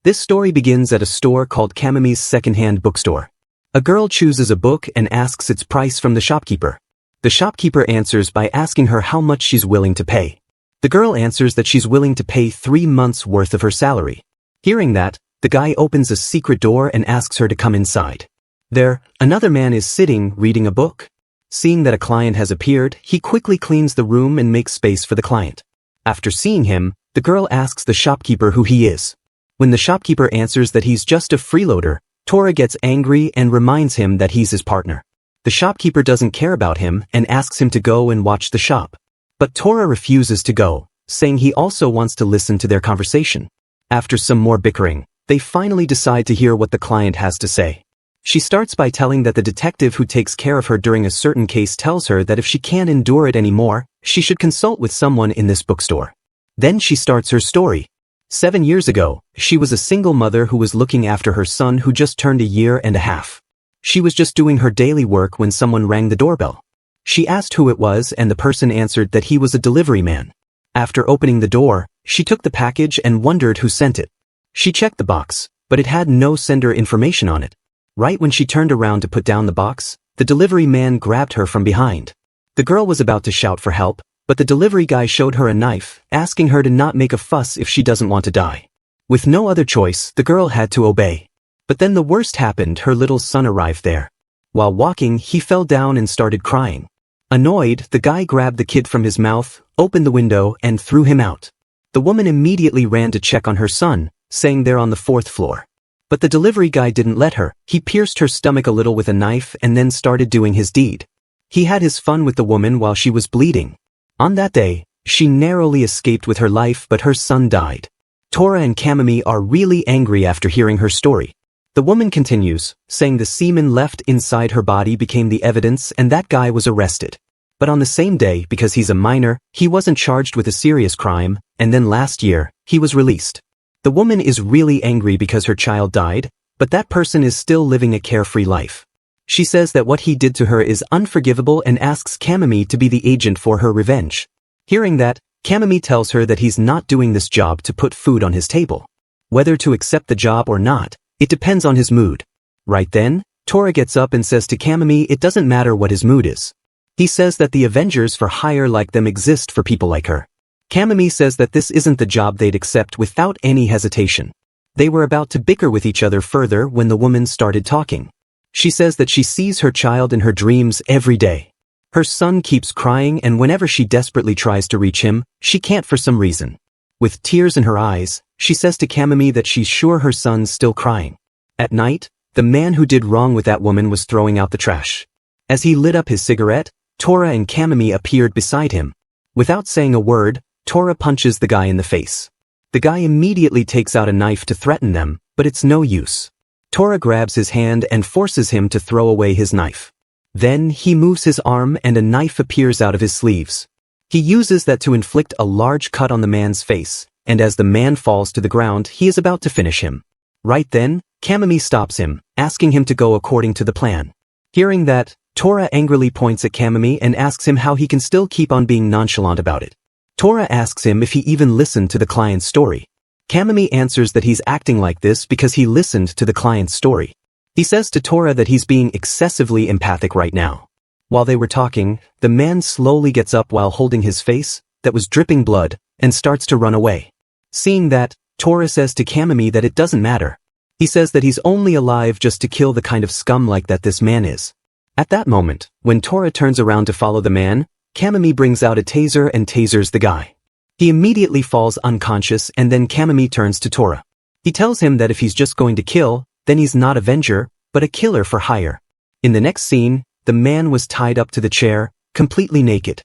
This story begins at a store called Kamami's secondhand bookstore. A girl chooses a book and asks its price from the shopkeeper. The shopkeeper answers by asking her how much she's willing to pay. The girl answers that she's willing to pay 3 months' worth of her salary. Hearing that, the guy opens a secret door and asks her to come inside. There, another man is sitting, reading a book. Seeing that a client has appeared, he quickly cleans the room and makes space for the client. After seeing him, the girl asks the shopkeeper who he is. When the shopkeeper answers that he's just a freeloader, Tora gets angry and reminds him that he's his partner. The shopkeeper doesn't care about him and asks him to go and watch the shop. But Tora refuses to go, saying he also wants to listen to their conversation. After some more bickering, they finally decide to hear what the client has to say. She starts by telling that the detective who takes care of her during a certain case tells her that if she can't endure it anymore, she should consult with someone in this bookstore. Then she starts her story. 7 years ago, she was a single mother who was looking after her son who just turned a year and a half. She was just doing her daily work when someone rang the doorbell. She asked who it was and the person answered that he was a delivery man. After opening the door, she took the package and wondered who sent it. She checked the box, but it had no sender information on it. Right when she turned around to put down the box, the delivery man grabbed her from behind. The girl was about to shout for help, but the delivery guy showed her a knife, asking her to not make a fuss if she doesn't want to die. With no other choice, the girl had to obey. But then the worst happened. Her little son arrived there. While walking, he fell down and started crying. Annoyed, the guy grabbed the kid from his mouth, opened the window, and threw him out. The woman immediately ran to check on her son, saying they're on the 4th floor. But the delivery guy didn't let her. He pierced her stomach a little with a knife and then started doing his deed. He had his fun with the woman while she was bleeding. On that day, she narrowly escaped with her life, but her son died. Tora and Kamami are really angry after hearing her story. The woman continues, saying the semen left inside her body became the evidence and that guy was arrested. But on the same day, because he's a minor, he wasn't charged with a serious crime, and then last year, he was released. The woman is really angry because her child died, but that person is still living a carefree life. She says that what he did to her is unforgivable and asks Kamami to be the agent for her revenge. Hearing that, Kamami tells her that he's not doing this job to put food on his table. Whether to accept the job or not, it depends on his mood. Right then, Tora gets up and says to Kamami it doesn't matter what his mood is. He says that the Avengers for hire like them exist for people like her. Kamami says that this isn't the job they'd accept without any hesitation. They were about to bicker with each other further when the woman started talking. She says that she sees her child in her dreams every day. Her son keeps crying and whenever she desperately tries to reach him, she can't for some reason. With tears in her eyes, she says to Kamami that she's sure her son's still crying. At night, the man who did wrong with that woman was throwing out the trash. As he lit up his cigarette, Tora and Kamami appeared beside him. Without saying a word, Tora punches the guy in the face. The guy immediately takes out a knife to threaten them, but it's no use. Tora grabs his hand and forces him to throw away his knife. Then he moves his arm and a knife appears out of his sleeves. He uses that to inflict a large cut on the man's face, and as the man falls to the ground, he is about to finish him. Right then, Kamami stops him, asking him to go according to the plan. Hearing that, Tora angrily points at Kamami and asks him how he can still keep on being nonchalant about it. Tora asks him if he even listened to the client's story. Kamami answers that he's acting like this because he listened to the client's story. He says to Tora that he's being excessively empathic right now. While they were talking, the man slowly gets up while holding his face, that was dripping blood, and starts to run away. Seeing that, Tora says to Kamami that it doesn't matter. He says that he's only alive just to kill the kind of scum like that this man is. At that moment, when Tora turns around to follow the man, Kamami brings out a taser and tasers the guy. He immediately falls unconscious and then Kamami turns to Tora. He tells him that if he's just going to kill, then he's not Avenger, but a killer for hire. In the next scene, the man was tied up to the chair, completely naked.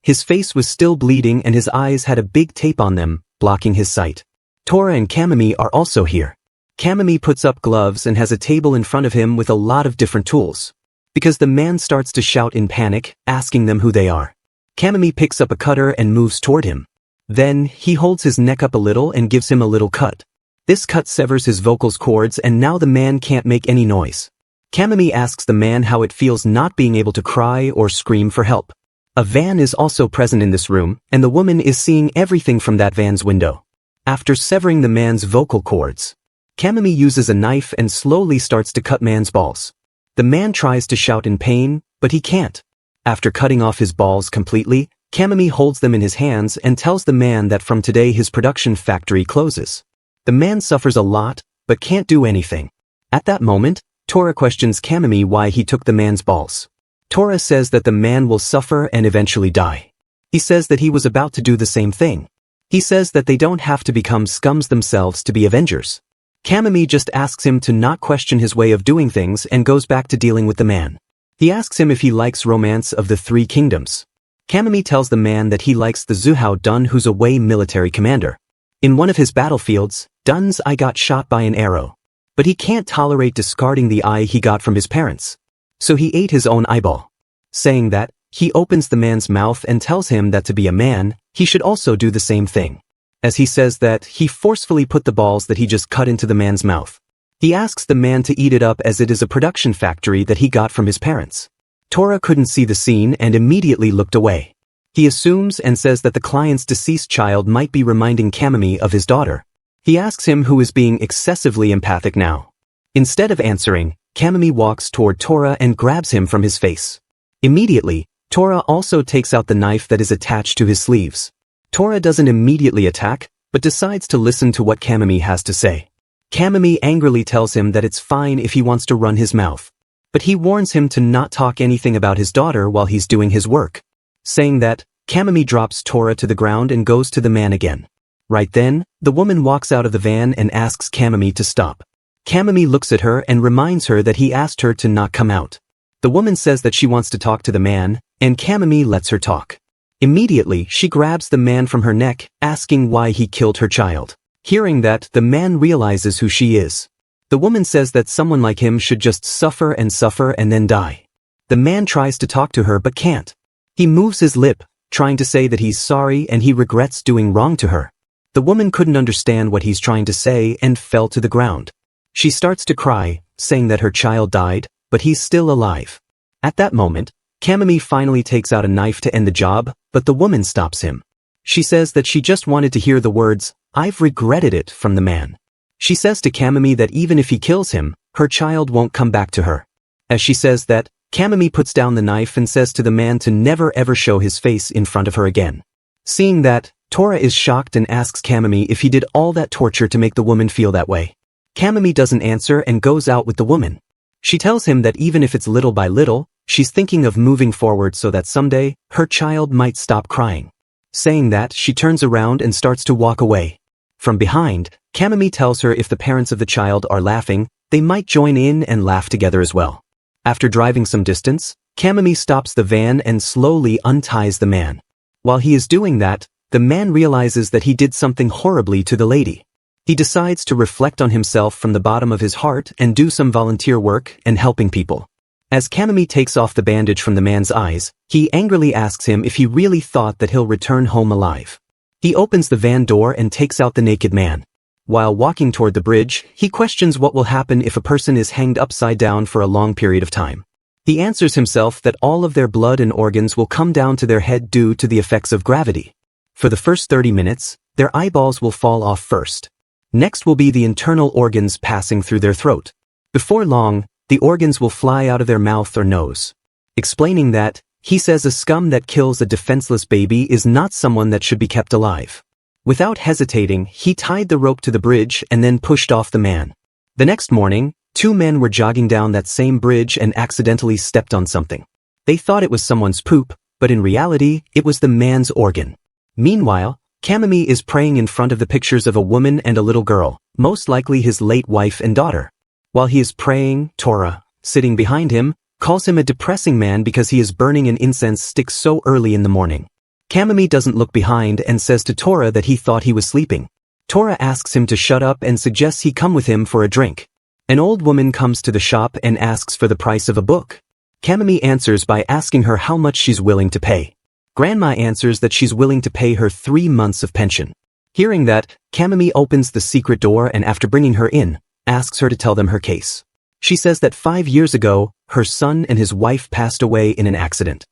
His face was still bleeding and his eyes had a big tape on them, blocking his sight. Tora and Kamami are also here. Kamami puts up gloves and has a table in front of him with a lot of different tools. Because the man starts to shout in panic, asking them who they are. Kamami picks up a cutter and moves toward him. Then, he holds his neck up a little and gives him a little cut. This cut severs his vocal cords and now the man can't make any noise. Kamami asks the man how it feels not being able to cry or scream for help. A van is also present in this room, and the woman is seeing everything from that van's window. After severing the man's vocal cords, Kamami uses a knife and slowly starts to cut man's balls. The man tries to shout in pain, but he can't. After cutting off his balls completely, Kamami holds them in his hands and tells the man that from today his production factory closes. The man suffers a lot, but can't do anything. At that moment, Tora questions Kamami why he took the man's balls. Tora says that the man will suffer and eventually die. He says that he was about to do the same thing. He says that they don't have to become scums themselves to be Avengers. Kamami just asks him to not question his way of doing things and goes back to dealing with the man. He asks him if he likes Romance of the Three Kingdoms. Kamami tells the man that he likes the Zuhao Dun, who's a Wei military commander. In one of his battlefields, Dun's eye got shot by an arrow. But he can't tolerate discarding the eye he got from his parents. So he ate his own eyeball. Saying that, he opens the man's mouth and tells him that to be a man, he should also do the same thing. As he says that, he forcefully put the balls that he just cut into the man's mouth. He asks the man to eat it up as it is a production factory that he got from his parents. Tora couldn't see the scene and immediately looked away. He assumes and says that the client's deceased child might be reminding Kamami of his daughter. He asks him who is being excessively empathic now. Instead of answering, Kamami walks toward Tora and grabs him from his face. Immediately, Tora also takes out the knife that is attached to his sleeves. Tora doesn't immediately attack, but decides to listen to what Kamami has to say. Kamami angrily tells him that it's fine if he wants to run his mouth. But he warns him to not talk anything about his daughter while he's doing his work. Saying that, Kamami drops Tora to the ground and goes to the man again. Right then, the woman walks out of the van and asks Kamami to stop. Kamami looks at her and reminds her that he asked her to not come out. The woman says that she wants to talk to the man, and Kamami lets her talk. Immediately, she grabs the man from her neck, asking why he killed her child. Hearing that, the man realizes who she is. The woman says that someone like him should just suffer and then die. The man tries to talk to her but can't. He moves his lip, trying to say that he's sorry and he regrets doing wrong to her. The woman couldn't understand what he's trying to say and fell to the ground. She starts to cry, saying that her child died, but he's still alive. At that moment, Kamami finally takes out a knife to end the job, but the woman stops him. She says that she just wanted to hear the words, "I've regretted it," from the man. She says to Kamami that even if he kills him, her child won't come back to her. As she says that, Kamami puts down the knife and says to the man to never ever show his face in front of her again. Seeing that, Tora is shocked and asks Kamami if he did all that torture to make the woman feel that way. Kamami doesn't answer and goes out with the woman. She tells him that even if it's little by little, she's thinking of moving forward so that someday, her child might stop crying. Saying that, she turns around and starts to walk away. From behind, Kamami tells her if the parents of the child are laughing, they might join in and laugh together as well. After driving some distance, Kamami stops the van and slowly unties the man. While he is doing that, the man realizes that he did something horribly to the lady. He decides to reflect on himself from the bottom of his heart and do some volunteer work and helping people. As Kamami takes off the bandage from the man's eyes, he angrily asks him if he really thought that he'll return home alive. He opens the van door and takes out the naked man. While walking toward the bridge, he questions what will happen if a person is hanged upside down for a long period of time. He answers himself that all of their blood and organs will come down to their head due to the effects of gravity. For the first 30 minutes, their eyeballs will fall off first. Next will be the internal organs passing through their throat. Before long, the organs will fly out of their mouth or nose. Explaining that, he says a scum that kills a defenseless baby is not someone that should be kept alive. Without hesitating, he tied the rope to the bridge and then pushed off the man. The next morning, two men were jogging down that same bridge and accidentally stepped on something. They thought it was someone's poop, but in reality, it was the man's organ. Meanwhile, Kamami is praying in front of the pictures of a woman and a little girl, most likely his late wife and daughter. While he is praying, Tora, sitting behind him, calls him a depressing man because he is burning an incense stick so early in the morning. Kamami doesn't look behind and says to Tora that he thought he was sleeping. Tora asks him to shut up and suggests he come with him for a drink. An old woman comes to the shop and asks for the price of a book. Kamami answers by asking her how much she's willing to pay. Grandma answers that she's willing to pay her 3 months of pension. Hearing that, Kamami opens the secret door and after bringing her in, asks her to tell them her case. She says that 5 years ago, her son and his wife passed away in an accident.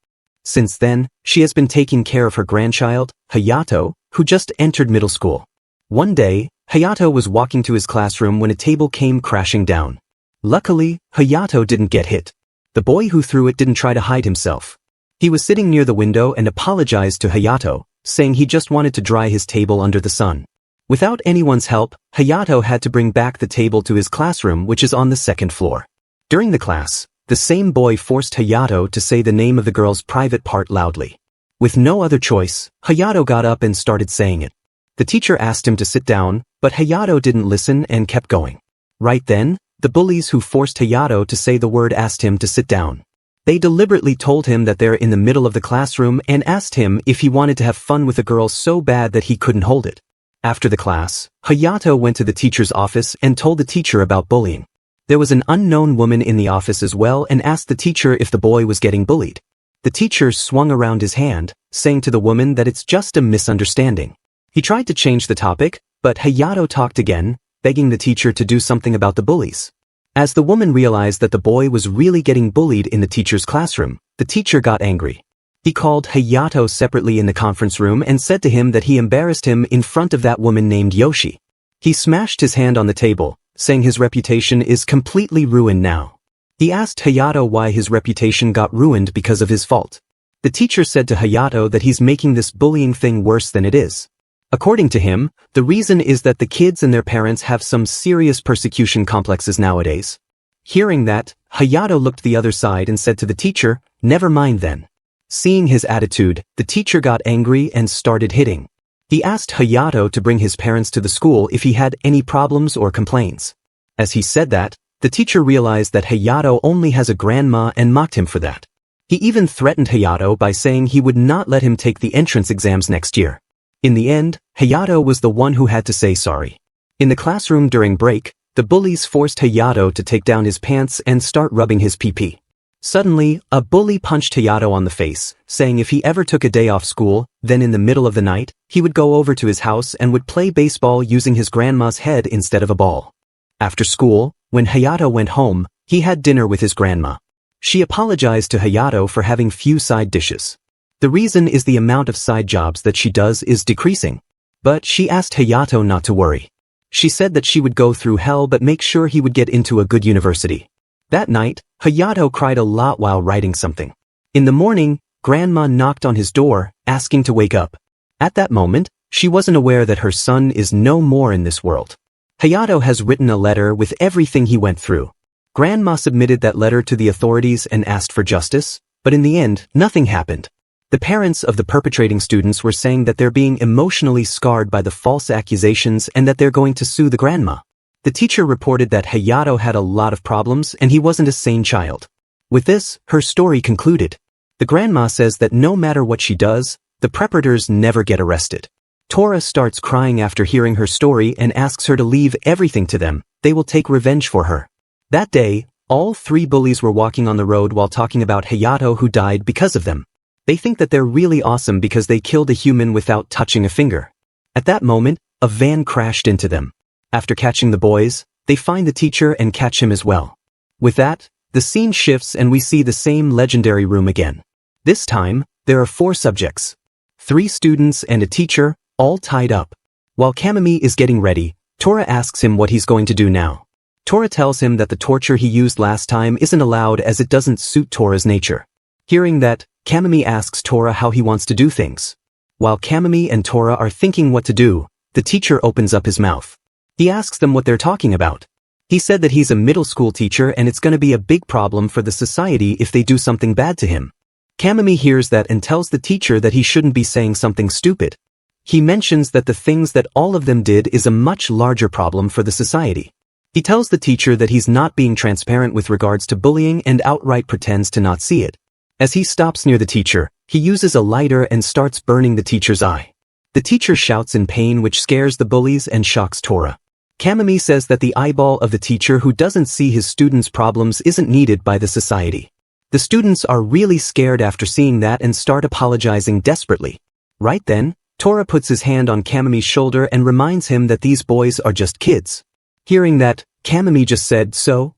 Since then, she has been taking care of her grandchild, Hayato, who just entered middle school. One day, Hayato was walking to his classroom when a table came crashing down. Luckily, Hayato didn't get hit. The boy who threw it didn't try to hide himself. He was sitting near the window and apologized to Hayato, saying he just wanted to dry his table under the sun. Without anyone's help, Hayato had to bring back the table to his classroom, which is on the second floor. During the class, the same boy forced Hayato to say the name of the girl's private part loudly. With no other choice, Hayato got up and started saying it. The teacher asked him to sit down, but Hayato didn't listen and kept going. Right then, the bullies who forced Hayato to say the word asked him to sit down. They deliberately told him that they're in the middle of the classroom and asked him if he wanted to have fun with a girl so bad that he couldn't hold it. After the class, Hayato went to the teacher's office and told the teacher about bullying. There was an unknown woman in the office as well and asked the teacher if the boy was getting bullied. The teacher swung around his hand, saying to the woman that it's just a misunderstanding. He tried to change the topic, but Hayato talked again, begging the teacher to do something about the bullies. As the woman realized that the boy was really getting bullied in the teacher's classroom, the teacher got angry. He called Hayato separately in the conference room and said to him that he embarrassed him in front of that woman named Yoshi. He smashed his hand on the table, saying his reputation is completely ruined now. He asked Hayato why his reputation got ruined because of his fault. The teacher said to Hayato that he's making this bullying thing worse than it is. According to him, the reason is that the kids and their parents have some serious persecution complexes nowadays. Hearing that, Hayato looked the other side and said to the teacher, "Never mind then." Seeing his attitude, the teacher got angry and started hitting. He asked Hayato to bring his parents to the school if he had any problems or complaints. As he said that, the teacher realized that Hayato only has a grandma and mocked him for that. He even threatened Hayato by saying he would not let him take the entrance exams next year. In the end, Hayato was the one who had to say sorry. In the classroom during break, the bullies forced Hayato to take down his pants and start rubbing his pee-pee. Suddenly, a bully punched Hayato on the face, saying if he ever took a day off school, then in the middle of the night, he would go over to his house and would play baseball using his grandma's head instead of a ball. After school, when Hayato went home, he had dinner with his grandma. She apologized to Hayato for having few side dishes. The reason is the amount of side jobs that she does is decreasing. But she asked Hayato not to worry. She said that she would go through hell but make sure he would get into a good university. That night, Hayato cried a lot while writing something. In the morning, Grandma knocked on his door, asking to wake up. At that moment, she wasn't aware that her son is no more in this world. Hayato has written a letter with everything he went through. Grandma submitted that letter to the authorities and asked for justice, but in the end, nothing happened. The parents of the perpetrating students were saying that they're being emotionally scarred by the false accusations and that they're going to sue the grandma. The teacher reported that Hayato had a lot of problems and he wasn't a sane child. With this, her story concluded. The grandma says that no matter what she does, the predators never get arrested. Tora starts crying after hearing her story and asks her to leave everything to them. They will take revenge for her. That day, all three bullies were walking on the road while talking about Hayato who died because of them. They think that they're really awesome because they killed a human without touching a finger. At that moment, a van crashed into them. After catching the boys, they find the teacher and catch him as well. With that, the scene shifts and we see the same legendary room again. This time, there are 4 subjects. 3 students and a teacher, all tied up. While Kamami is getting ready, Tora asks him what he's going to do now. Tora tells him that the torture he used last time isn't allowed as it doesn't suit Tora's nature. Hearing that, Kamami asks Tora how he wants to do things. While Kamami and Tora are thinking what to do, the teacher opens up his mouth. He asks them what they're talking about. He said that he's a middle school teacher and it's going to be a big problem for the society if they do something bad to him. Kamami hears that and tells the teacher that he shouldn't be saying something stupid. He mentions that the things that all of them did is a much larger problem for the society. He tells the teacher that he's not being transparent with regards to bullying and outright pretends to not see it. As he stops near the teacher, he uses a lighter and starts burning the teacher's eye. The teacher shouts in pain which scares the bullies and shocks Tora. Kamami says that the eyeball of the teacher who doesn't see his students' problems isn't needed by the society. The students are really scared after seeing that and start apologizing desperately. Right then, Tora puts his hand on Kamami's shoulder and reminds him that these boys are just kids. Hearing that, Kamami just said, "So?"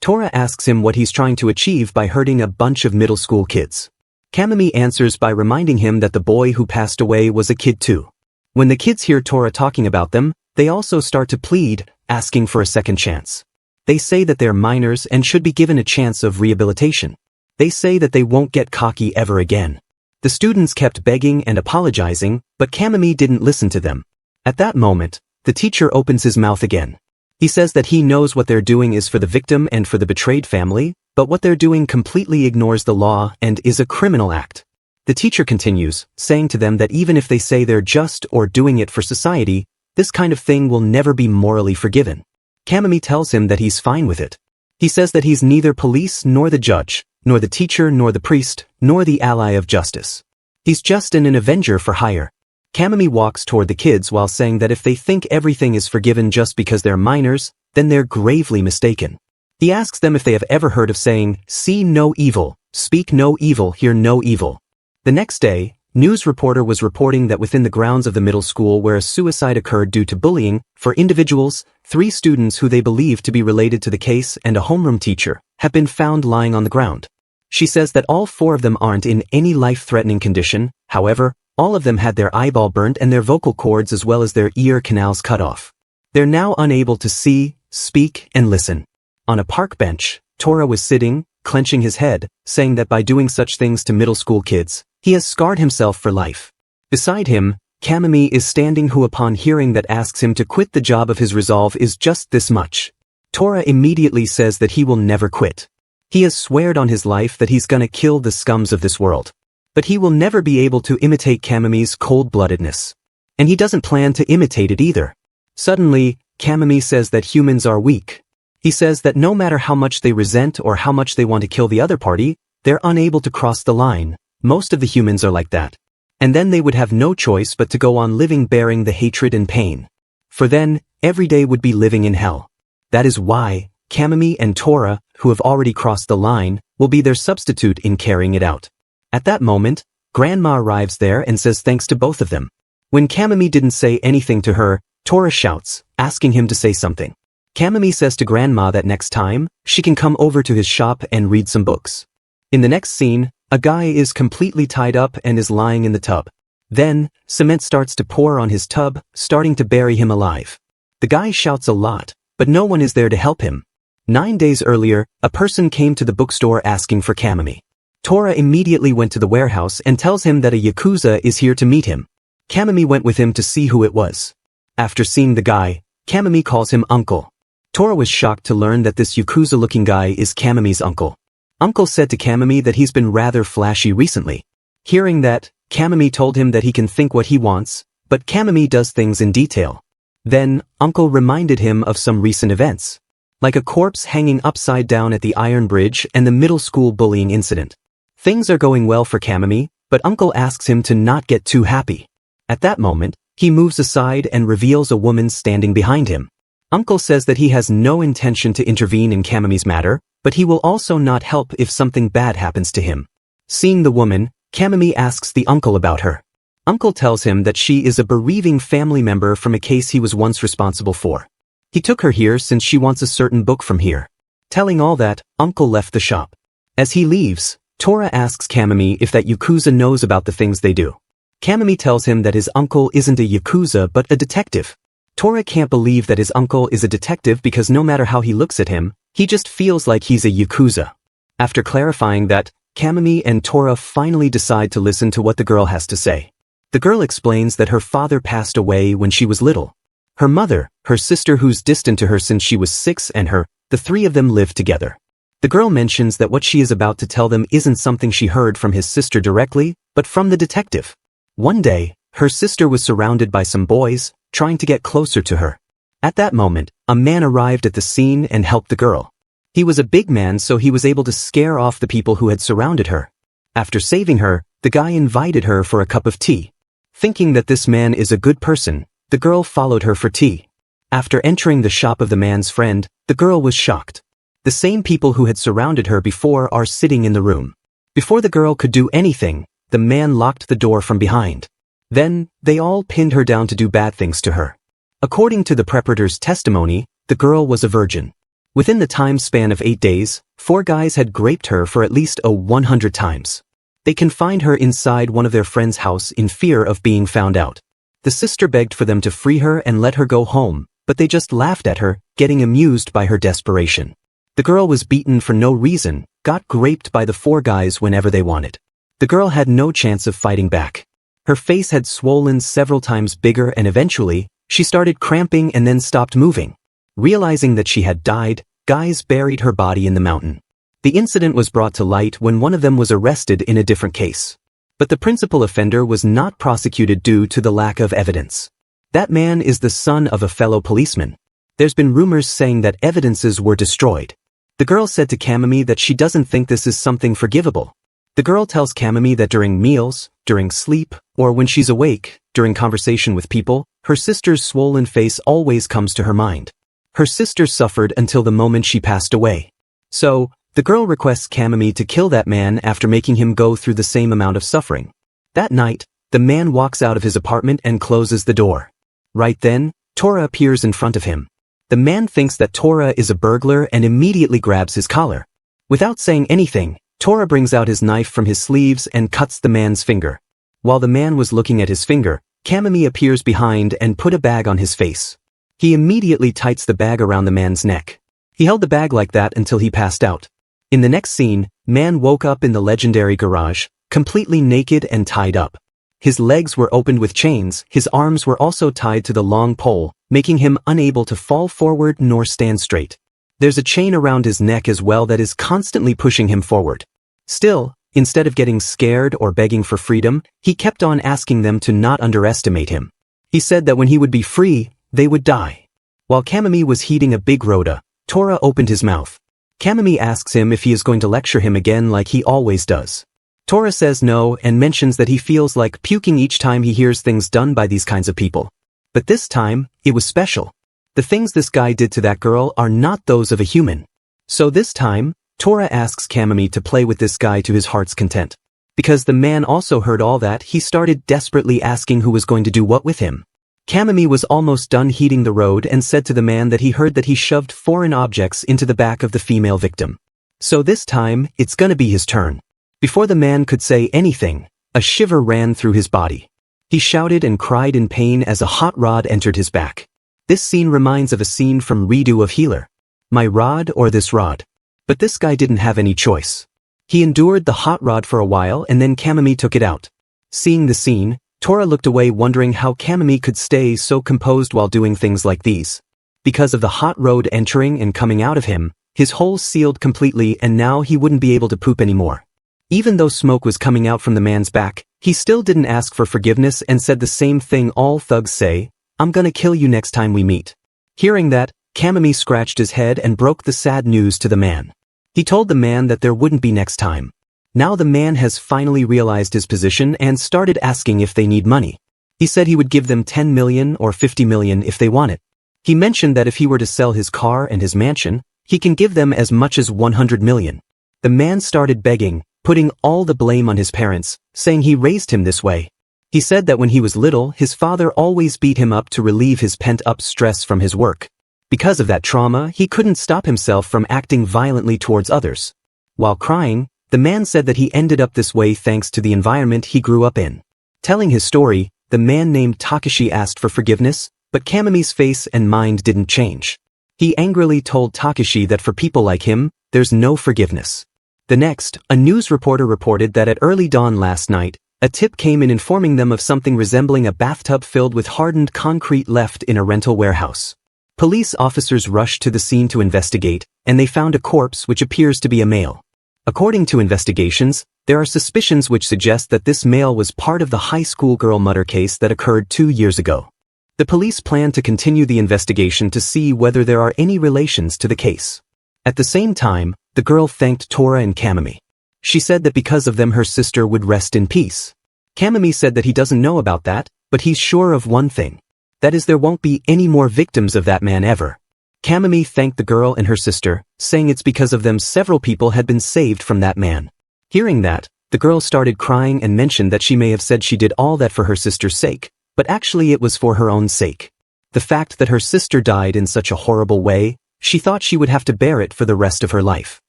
Tora asks him what he's trying to achieve by hurting a bunch of middle school kids. Kamami answers by reminding him that the boy who passed away was a kid too. When the kids hear Tora talking about them, they also start to plead, asking for a second chance. They say that they're minors and should be given a chance of rehabilitation. They say that they won't get cocky ever again. The students kept begging and apologizing, but Kamami didn't listen to them. At that moment, the teacher opens his mouth again. He says that he knows what they're doing is for the victim and for the betrayed family, but what they're doing completely ignores the law and is a criminal act. The teacher continues, saying to them that even if they say they're just or doing it for society, this kind of thing will never be morally forgiven. Kamami tells him that he's fine with it. He says that he's neither police nor the judge, nor the teacher nor the priest, nor the ally of justice. He's just an avenger for hire. Kamami walks toward the kids while saying that if they think everything is forgiven just because they're minors, then they're gravely mistaken. He asks them if they have ever heard of saying, "See no evil, speak no evil, hear no evil." The next day, news reporter was reporting that within the grounds of the middle school where a suicide occurred due to bullying, for individuals, 3 students who they believe to be related to the case and a homeroom teacher, have been found lying on the ground. She says that all 4 of them aren't in any life-threatening condition, however, all of them had their eyeball burnt and their vocal cords as well as their ear canals cut off. They're now unable to see, speak, and listen. On a park bench, Tora was sitting, clenching his head, saying that by doing such things to middle school kids, he has scarred himself for life. Beside him, Kamami is standing who upon hearing that asks him to quit the job of his resolve is just this much. Tora immediately says that he will never quit. He has sweared on his life that he's gonna kill the scums of this world. But he will never be able to imitate Kamami's cold-bloodedness. And he doesn't plan to imitate it either. Suddenly, Kamami says that humans are weak. He says that no matter how much they resent or how much they want to kill the other party, they're unable to cross the line. Most of the humans are like that. And then they would have no choice but to go on living bearing the hatred and pain. For then, every day would be living in hell. That is why, Kamami and Tora, who have already crossed the line, will be their substitute in carrying it out. At that moment, Grandma arrives there and says thanks to both of them. When Kamami didn't say anything to her, Tora shouts, asking him to say something. Kamami says to Grandma that next time, she can come over to his shop and read some books. In the next scene, a guy is completely tied up and is lying in the tub. Then, cement starts to pour on his tub, starting to bury him alive. The guy shouts a lot, but no one is there to help him. 9 days earlier, a person came to the bookstore asking for Kamami. Tora immediately went to the warehouse and tells him that a Yakuza is here to meet him. Kamami went with him to see who it was. After seeing the guy, Kamami calls him Uncle. Tora was shocked to learn that this Yakuza-looking guy is Kamami's uncle. Uncle said to Kamami that he's been rather flashy recently. Hearing that, Kamami told him that he can think what he wants, but Kamami does things in detail. Then, Uncle reminded him of some recent events, like a corpse hanging upside down at the Iron Bridge and the middle school bullying incident. Things are going well for Kamami, but Uncle asks him to not get too happy. At that moment, he moves aside and reveals a woman standing behind him. Uncle says that he has no intention to intervene in Kamami's matter, but he will also not help if something bad happens to him. Seeing the woman, Kamami asks the uncle about her. Uncle tells him that she is a bereaving family member from a case he was once responsible for. He took her here since she wants a certain book from here. Telling all that, Uncle left the shop. As he leaves, Tora asks Kamami if that Yakuza knows about the things they do. Kamami tells him that his uncle isn't a Yakuza but a detective. Tora can't believe that his uncle is a detective because no matter how he looks at him, he just feels like he's a Yakuza. After clarifying that, Kamami and Tora finally decide to listen to what the girl has to say. The girl explains that her father passed away when she was little. Her mother, her sister who's distant to her since she was 6 and her, the 3 of them live together. The girl mentions that what she is about to tell them isn't something she heard from his sister directly, but from the detective. One day, her sister was surrounded by some boys, trying to get closer to her. At that moment, a man arrived at the scene and helped the girl. He was a big man so he was able to scare off the people who had surrounded her. After saving her, the guy invited her for a cup of tea. Thinking that this man is a good person, the girl followed her for tea. After entering the shop of the man's friend, the girl was shocked. The same people who had surrounded her before are sitting in the room. Before the girl could do anything, the man locked the door from behind. Then, they all pinned her down to do bad things to her. According to the preparator's testimony, the girl was a virgin. Within the time span of 8 days, 4 guys had raped her for at least 100 times. They confined her inside one of their friends' house in fear of being found out. The sister begged for them to free her and let her go home, but they just laughed at her, getting amused by her desperation. The girl was beaten for no reason, got raped by the 4 guys whenever they wanted. The girl had no chance of fighting back. Her face had swollen several times bigger and eventually, She started cramping and then stopped moving. Realizing that she had died, guys buried her body in the mountain. The incident was brought to light when one of them was arrested in a different case. But the principal offender was not prosecuted due to the lack of evidence. That man is the son of a fellow policeman. There's been rumors saying that evidences were destroyed. The girl said to Kamami that she doesn't think this is something forgivable. The girl tells Kamami that during meals, during sleep, or when she's awake, during conversation with people, her sister's swollen face always comes to her mind. Her sister suffered until the moment she passed away. So, the girl requests Kamami to kill that man after making him go through the same amount of suffering. That night, the man walks out of his apartment and closes the door. Right then, Tora appears in front of him. The man thinks that Tora is a burglar and immediately grabs his collar. Without saying anything, Tora brings out his knife from his sleeves and cuts the man's finger. While the man was looking at his finger, Kamami appears behind and put a bag on his face. He immediately tights the bag around the man's neck. He held the bag like that until he passed out. In the next scene, man woke up in the legendary garage, completely naked and tied up. His legs were opened with chains, his arms were also tied to the long pole, making him unable to fall forward nor stand straight. There's a chain around his neck as well that is constantly pushing him forward. Still, instead of getting scared or begging for freedom, he kept on asking them to not underestimate him. He said that when he would be free, they would die. While Kamami was heating a big rota, Tora opened his mouth. Kamami asks him if he is going to lecture him again like he always does. Tora says no and mentions that he feels like puking each time he hears things done by these kinds of people. But this time, it was special. The things this guy did to that girl are not those of a human. So this time, Tora asks Kamami to play with this guy to his heart's content. Because the man also heard all that, he started desperately asking who was going to do what with him. Kamami was almost done heating the road and said to the man that he heard that he shoved foreign objects into the back of the female victim. So this time, it's gonna be his turn. Before the man could say anything, a shiver ran through his body. He shouted and cried in pain as a hot rod entered his back. This scene reminds of a scene from Redo of Healer. My rod or this rod? But this guy didn't have any choice. He endured the hot rod for a while and then Kamami took it out. Seeing the scene, Tora looked away wondering how Kamami could stay so composed while doing things like these. Because of the hot rod entering and coming out of him, his hole sealed completely and now he wouldn't be able to poop anymore. Even though smoke was coming out from the man's back, he still didn't ask for forgiveness and said the same thing all thugs say, "I'm gonna kill you next time we meet." Hearing that, Kamami scratched his head and broke the sad news to the man. He told the man that there wouldn't be next time. Now the man has finally realized his position and started asking if they need money. He said he would give them 10 million or 50 million if they want it. He mentioned that if he were to sell his car and his mansion, he can give them as much as 100 million. The man started begging, putting all the blame on his parents, saying he raised him this way. He said that when he was little, his father always beat him up to relieve his pent-up stress from his work. Because of that trauma, he couldn't stop himself from acting violently towards others. While crying, the man said that he ended up this way thanks to the environment he grew up in. Telling his story, the man named Takashi asked for forgiveness, but Kamami's face and mind didn't change. He angrily told Takashi that for people like him, there's no forgiveness. The next, a news reporter reported that at early dawn last night, a tip came in informing them of something resembling a bathtub filled with hardened concrete left in a rental warehouse. Police officers rushed to the scene to investigate, and they found a corpse which appears to be a male. According to investigations, there are suspicions which suggest that this male was part of the high school girl murder case that occurred 2 years ago. The police plan to continue the investigation to see whether there are any relations to the case. At the same time, the girl thanked Tora and Kamami. She said that because of them her sister would rest in peace. Kamami said that he doesn't know about that, but he's sure of one thing. That is there won't be any more victims of that man ever. Kamami thanked the girl and her sister, saying it's because of them several people had been saved from that man. Hearing that, the girl started crying and mentioned that she may have said she did all that for her sister's sake, but actually it was for her own sake. The fact that her sister died in such a horrible way, she thought she would have to bear it for the rest of her life.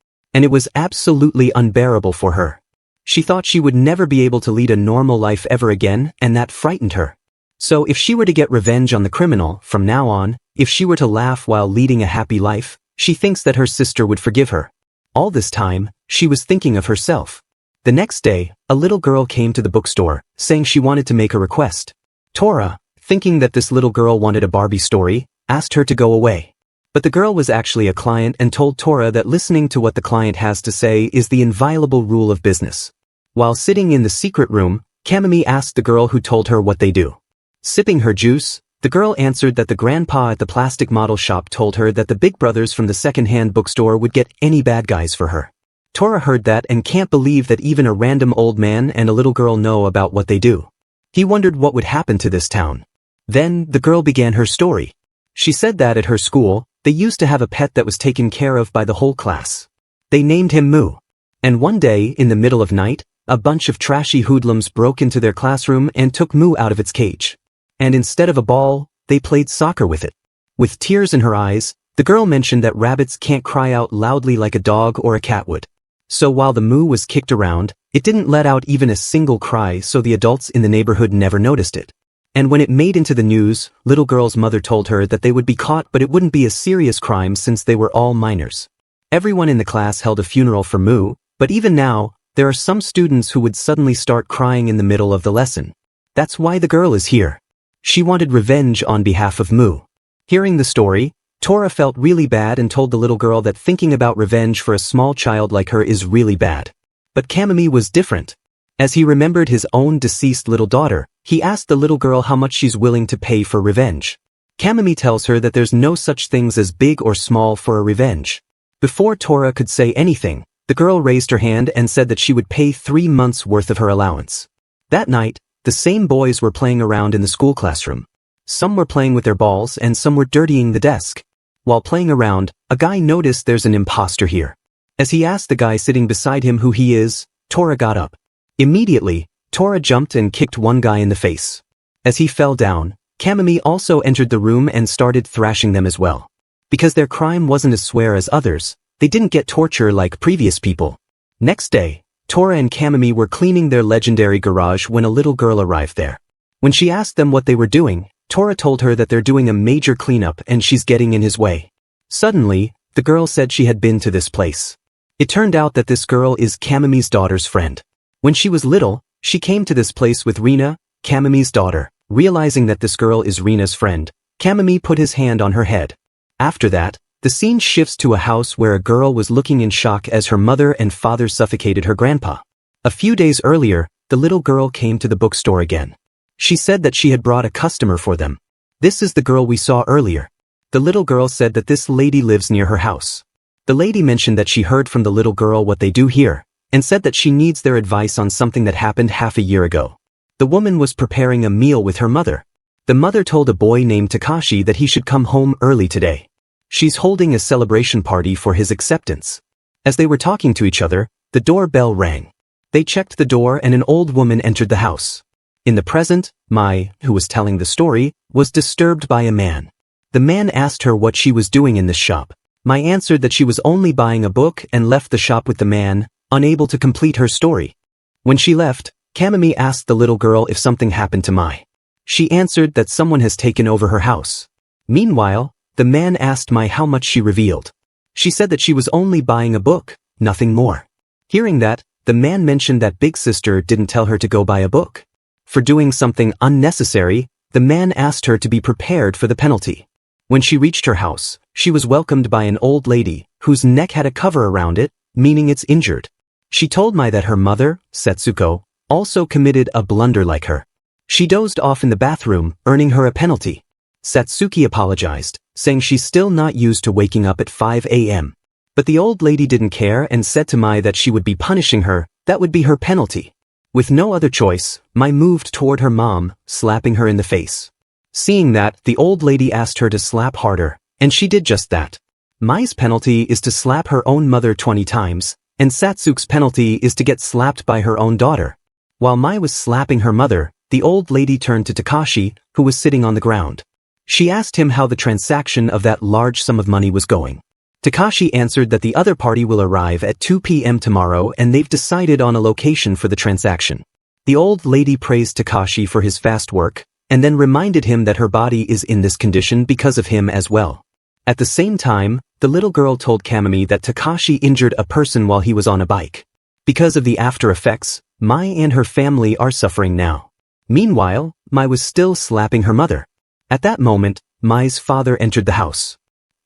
And it was absolutely unbearable for her. She thought she would never be able to lead a normal life ever again, and that frightened her. So if she were to get revenge on the criminal, from now on, if she were to laugh while leading a happy life, she thinks that her sister would forgive her. All this time, she was thinking of herself. The next day, a little girl came to the bookstore, saying she wanted to make a request. Tora, thinking that this little girl wanted a Barbie story, asked her to go away. But the girl was actually a client and told Tora that listening to what the client has to say is the inviolable rule of business. While sitting in the secret room, Kamami asked the girl who told her what they do. Sipping her juice, the girl answered that the grandpa at the plastic model shop told her that the big brothers from the second-hand bookstore would get any bad guys for her. Tora heard that and can't believe that even a random old man and a little girl know about what they do. He wondered what would happen to this town. Then, the girl began her story. She said that at her school, they used to have a pet that was taken care of by the whole class. They named him Moo. And one day, in the middle of night, a bunch of trashy hoodlums broke into their classroom and took Moo out of its cage. And instead of a ball, they played soccer with it. With tears in her eyes, the girl mentioned that rabbits can't cry out loudly like a dog or a cat would. So while the Moo was kicked around, it didn't let out even a single cry, so the adults in the neighborhood never noticed it. And when it made into the news, little girl's mother told her that they would be caught, but it wouldn't be a serious crime since they were all minors. Everyone in the class held a funeral for Moo, but even now, there are some students who would suddenly start crying in the middle of the lesson. That's why the girl is here. She wanted revenge on behalf of Moo. Hearing the story, Tora felt really bad and told the little girl that thinking about revenge for a small child like her is really bad. But Kamami was different. As he remembered his own deceased little daughter, he asked the little girl how much she's willing to pay for revenge. Kamami tells her that there's no such things as big or small for a revenge. Before Tora could say anything, the girl raised her hand and said that she would pay 3 months' worth of her allowance. That night, the same boys were playing around in the school classroom. Some were playing with their balls and some were dirtying the desk. While playing around, a guy noticed there's an imposter here. As he asked the guy sitting beside him who he is, Tora got up. Immediately, Tora jumped and kicked one guy in the face. As he fell down, Kamami also entered the room and started thrashing them as well. Because their crime wasn't as swear as others, they didn't get torture like previous people. Next day, Tora and Kamami were cleaning their legendary garage when a little girl arrived there. When she asked them what they were doing, Tora told her that they're doing a major cleanup and she's getting in his way. Suddenly, the girl said she had been to this place. It turned out that this girl is Kamami's daughter's friend. When she was little, she came to this place with Rina, Kamami's daughter. Realizing that this girl is Rina's friend, Kamami put his hand on her head. After that, the scene shifts to a house where a girl was looking in shock as her mother and father suffocated her grandpa. A few days earlier, the little girl came to the bookstore again. She said that she had brought a customer for them. This is the girl we saw earlier. The little girl said that this lady lives near her house. The lady mentioned that she heard from the little girl what they do here, and said that she needs their advice on something that happened half a year ago. The woman was preparing a meal with her mother. The mother told a boy named Takashi that he should come home early today. She's holding a celebration party for his acceptance. As they were talking to each other, the doorbell rang. They checked the door and an old woman entered the house. In the present, Mai, who was telling the story, was disturbed by a man. The man asked her what she was doing in this shop. Mai answered that she was only buying a book and left the shop with the man, unable to complete her story. When she left, Kamami asked the little girl if something happened to Mai. She answered that someone has taken over her house. Meanwhile, the man asked Mai how much she revealed. She said that she was only buying a book, nothing more. Hearing that, the man mentioned that big sister didn't tell her to go buy a book. For doing something unnecessary, the man asked her to be prepared for the penalty. When she reached her house, she was welcomed by an old lady, whose neck had a cover around it, meaning it's injured. She told Mai that her mother, Setsuko, also committed a blunder like her. She dozed off in the bathroom, earning her a penalty. Satsuki apologized, saying she's still not used to waking up at 5 a.m. But the old lady didn't care and said to Mai that she would be punishing her, that would be her penalty. With no other choice, Mai moved toward her mom, slapping her in the face. Seeing that, the old lady asked her to slap harder, and she did just that. Mai's penalty is to slap her own mother 20 times, and Satsuki's penalty is to get slapped by her own daughter. While Mai was slapping her mother, the old lady turned to Takashi, who was sitting on the ground. She asked him how the transaction of that large sum of money was going. Takashi answered that the other party will arrive at 2 p.m. tomorrow and they've decided on a location for the transaction. The old lady praised Takashi for his fast work, and then reminded him that her body is in this condition because of him as well. At the same time, the little girl told Kamami that Takashi injured a person while he was on a bike. Because of the after effects, Mai and her family are suffering now. Meanwhile, Mai was still slapping her mother. At that moment, Mai's father entered the house.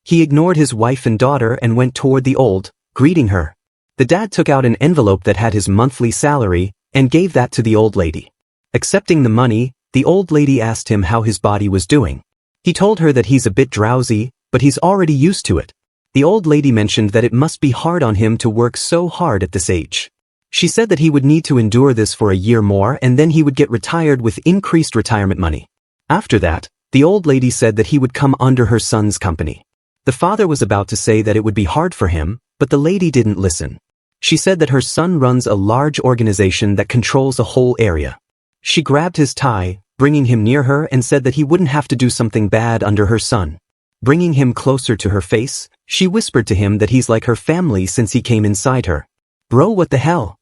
He ignored his wife and daughter and went toward the old, greeting her. The dad took out an envelope that had his monthly salary and gave that to the old lady. Accepting the money, the old lady asked him how his body was doing. He told her that he's a bit drowsy, but he's already used to it. The old lady mentioned that it must be hard on him to work so hard at this age. She said that he would need to endure this for a year more and then he would get retired with increased retirement money. After that, the old lady said that he would come under her son's company. The father was about to say that it would be hard for him, but the lady didn't listen. She said that her son runs a large organization that controls a whole area. She grabbed his tie, bringing him near her and said that he wouldn't have to do something bad under her son. Bringing him closer to her face, she whispered to him that he's like her family since he came inside her. Bro, what the hell?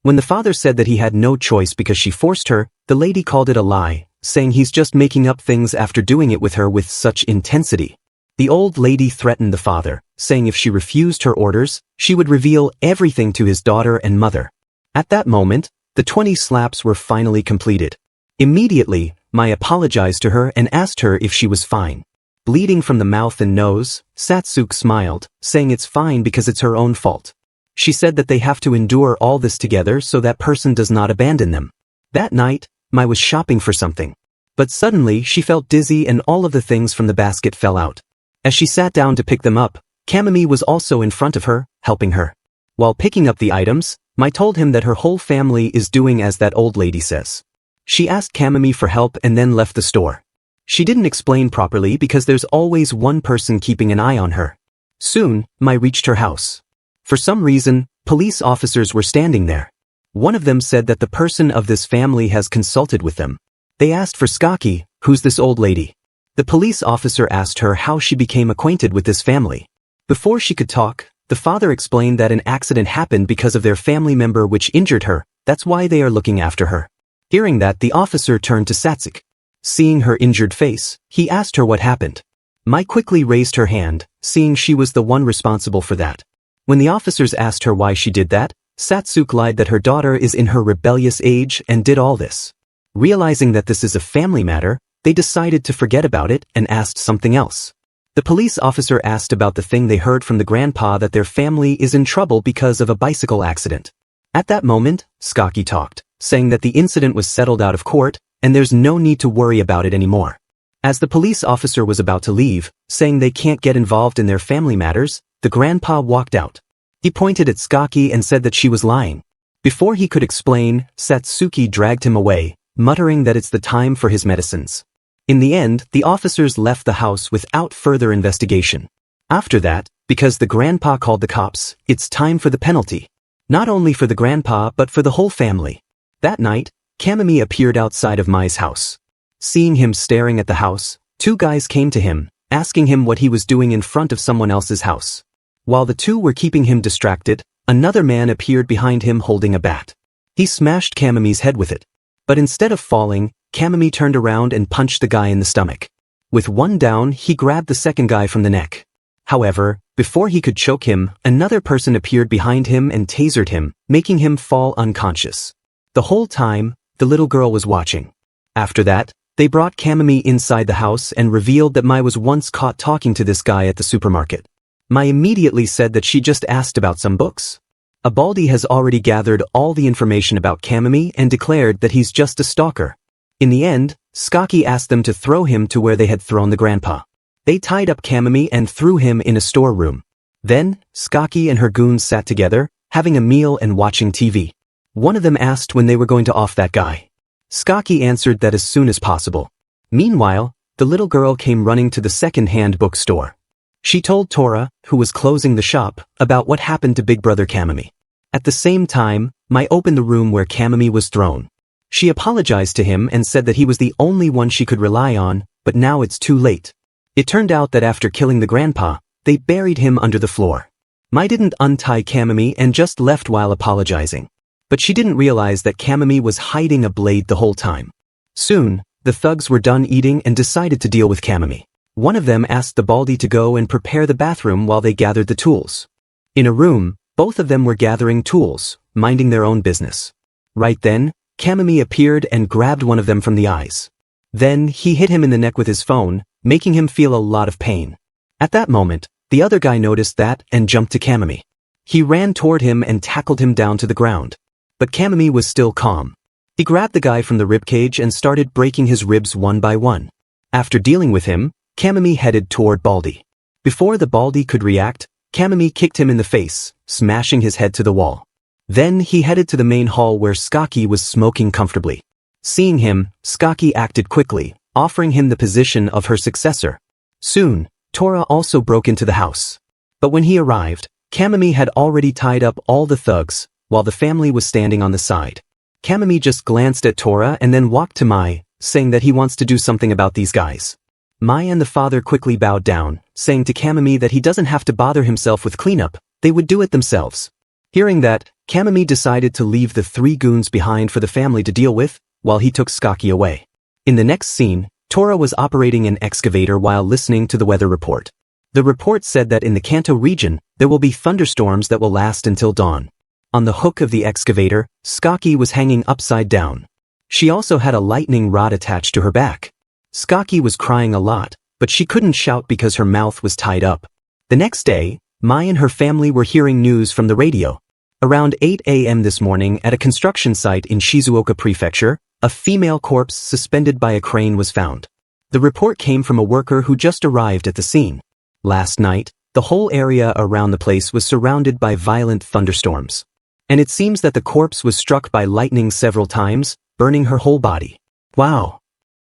When the father said that he had no choice because she forced her, the lady called it a lie, saying he's just making up things after doing it with her with such intensity. The old lady threatened the father, saying if she refused her orders, she would reveal everything to his daughter and mother. At that moment, the 20 slaps were finally completed. Immediately, Mai apologized to her and asked her if she was fine. Bleeding from the mouth and nose, Satsuki smiled, saying it's fine because it's her own fault. She said that they have to endure all this together so that person does not abandon them. That night, Mai was shopping for something. But suddenly she felt dizzy and all of the things from the basket fell out. As she sat down to pick them up, Kamami was also in front of her, helping her. While picking up the items, Mai told him that her whole family is doing as that old lady says. She asked Kamami for help and then left the store. She didn't explain properly because there's always one person keeping an eye on her. Soon, Mai reached her house. For some reason, police officers were standing there. One of them said that the person of this family has consulted with them. They asked for Skaky, who's this old lady. The police officer asked her how she became acquainted with this family. Before she could talk, the father explained that an accident happened because of their family member which injured her, that's why they are looking after her. Hearing that, the officer turned to Satsuki. Seeing her injured face, he asked her what happened. Mai quickly raised her hand, seeing she was the one responsible for that. When the officers asked her why she did that, Satsuki lied that her daughter is in her rebellious age and did all this. Realizing that this is a family matter, they decided to forget about it and asked something else. The police officer asked about the thing they heard from the grandpa that their family is in trouble because of a bicycle accident. At that moment, Skaky talked, saying that the incident was settled out of court and there's no need to worry about it anymore. As the police officer was about to leave, saying they can't get involved in their family matters, the grandpa walked out. He pointed at Skaky and said that she was lying. Before he could explain, Satsuki dragged him away, muttering that it's the time for his medicines. In the end, the officers left the house without further investigation. After that, because the grandpa called the cops, it's time for the penalty. Not only for the grandpa but for the whole family. That night, Kamami appeared outside of Mai's house. Seeing him staring at the house, two guys came to him, asking him what he was doing in front of someone else's house. While the two were keeping him distracted, another man appeared behind him holding a bat. He smashed Kamami's head with it. But instead of falling, Kamami turned around and punched the guy in the stomach. With one down, he grabbed the second guy from the neck. However, before he could choke him, another person appeared behind him and tasered him, making him fall unconscious. The whole time, the little girl was watching. After that, they brought Kamami inside the house and revealed that Mai was once caught talking to this guy at the supermarket. Mai immediately said that she just asked about some books. Abaldi has already gathered all the information about Kamami and declared that he's just a stalker. In the end, Skaky asked them to throw him to where they had thrown the grandpa. They tied up Kamami and threw him in a storeroom. Then, Skaky and her goons sat together, having a meal and watching TV. One of them asked when they were going to off that guy. Skaky answered that as soon as possible. Meanwhile, the little girl came running to the second-hand bookstore. She told Tora, who was closing the shop, about what happened to Big Brother Kamami. At the same time, Mai opened the room where Kamami was thrown. She apologized to him and said that he was the only one she could rely on, but now it's too late. It turned out that after killing the grandpa, they buried him under the floor. Mai didn't untie Kamami and just left while apologizing. But she didn't realize that Kamami was hiding a blade the whole time. Soon, the thugs were done eating and decided to deal with Kamami. One of them asked the Baldi to go and prepare the bathroom while they gathered the tools. In a room, both of them were gathering tools, minding their own business. Right then, Kamami appeared and grabbed one of them from the eyes. Then, he hit him in the neck with his phone, making him feel a lot of pain. At that moment, the other guy noticed that and jumped to Kamami. He ran toward him and tackled him down to the ground. But Kamami was still calm. He grabbed the guy from the ribcage and started breaking his ribs one by one. After dealing with him, Kamami headed toward Baldy. Before the Baldy could react, Kamami kicked him in the face, smashing his head to the wall. Then he headed to the main hall where Skaky was smoking comfortably. Seeing him, Skaky acted quickly, offering him the position of her successor. Soon, Tora also broke into the house. But when he arrived, Kamami had already tied up all the thugs, while the family was standing on the side. Kamami just glanced at Tora and then walked to Mai, saying that he wants to do something about these guys. Mai and the father quickly bowed down, saying to Kamami that he doesn't have to bother himself with cleanup, they would do it themselves. Hearing that, Kamami decided to leave the 3 goons behind for the family to deal with, while he took Skaky away. In the next scene, Tora was operating an excavator while listening to the weather report. The report said that in the Kanto region, there will be thunderstorms that will last until dawn. On the hook of the excavator, Skaky was hanging upside down. She also had a lightning rod attached to her back. Skaky was crying a lot, but she couldn't shout because her mouth was tied up. The next day, Mai and her family were hearing news from the radio. Around 8 a.m. this morning at a construction site in Shizuoka Prefecture, a female corpse suspended by a crane was found. The report came from a worker who just arrived at the scene. Last night, the whole area around the place was surrounded by violent thunderstorms. And it seems that the corpse was struck by lightning several times, burning her whole body. Wow!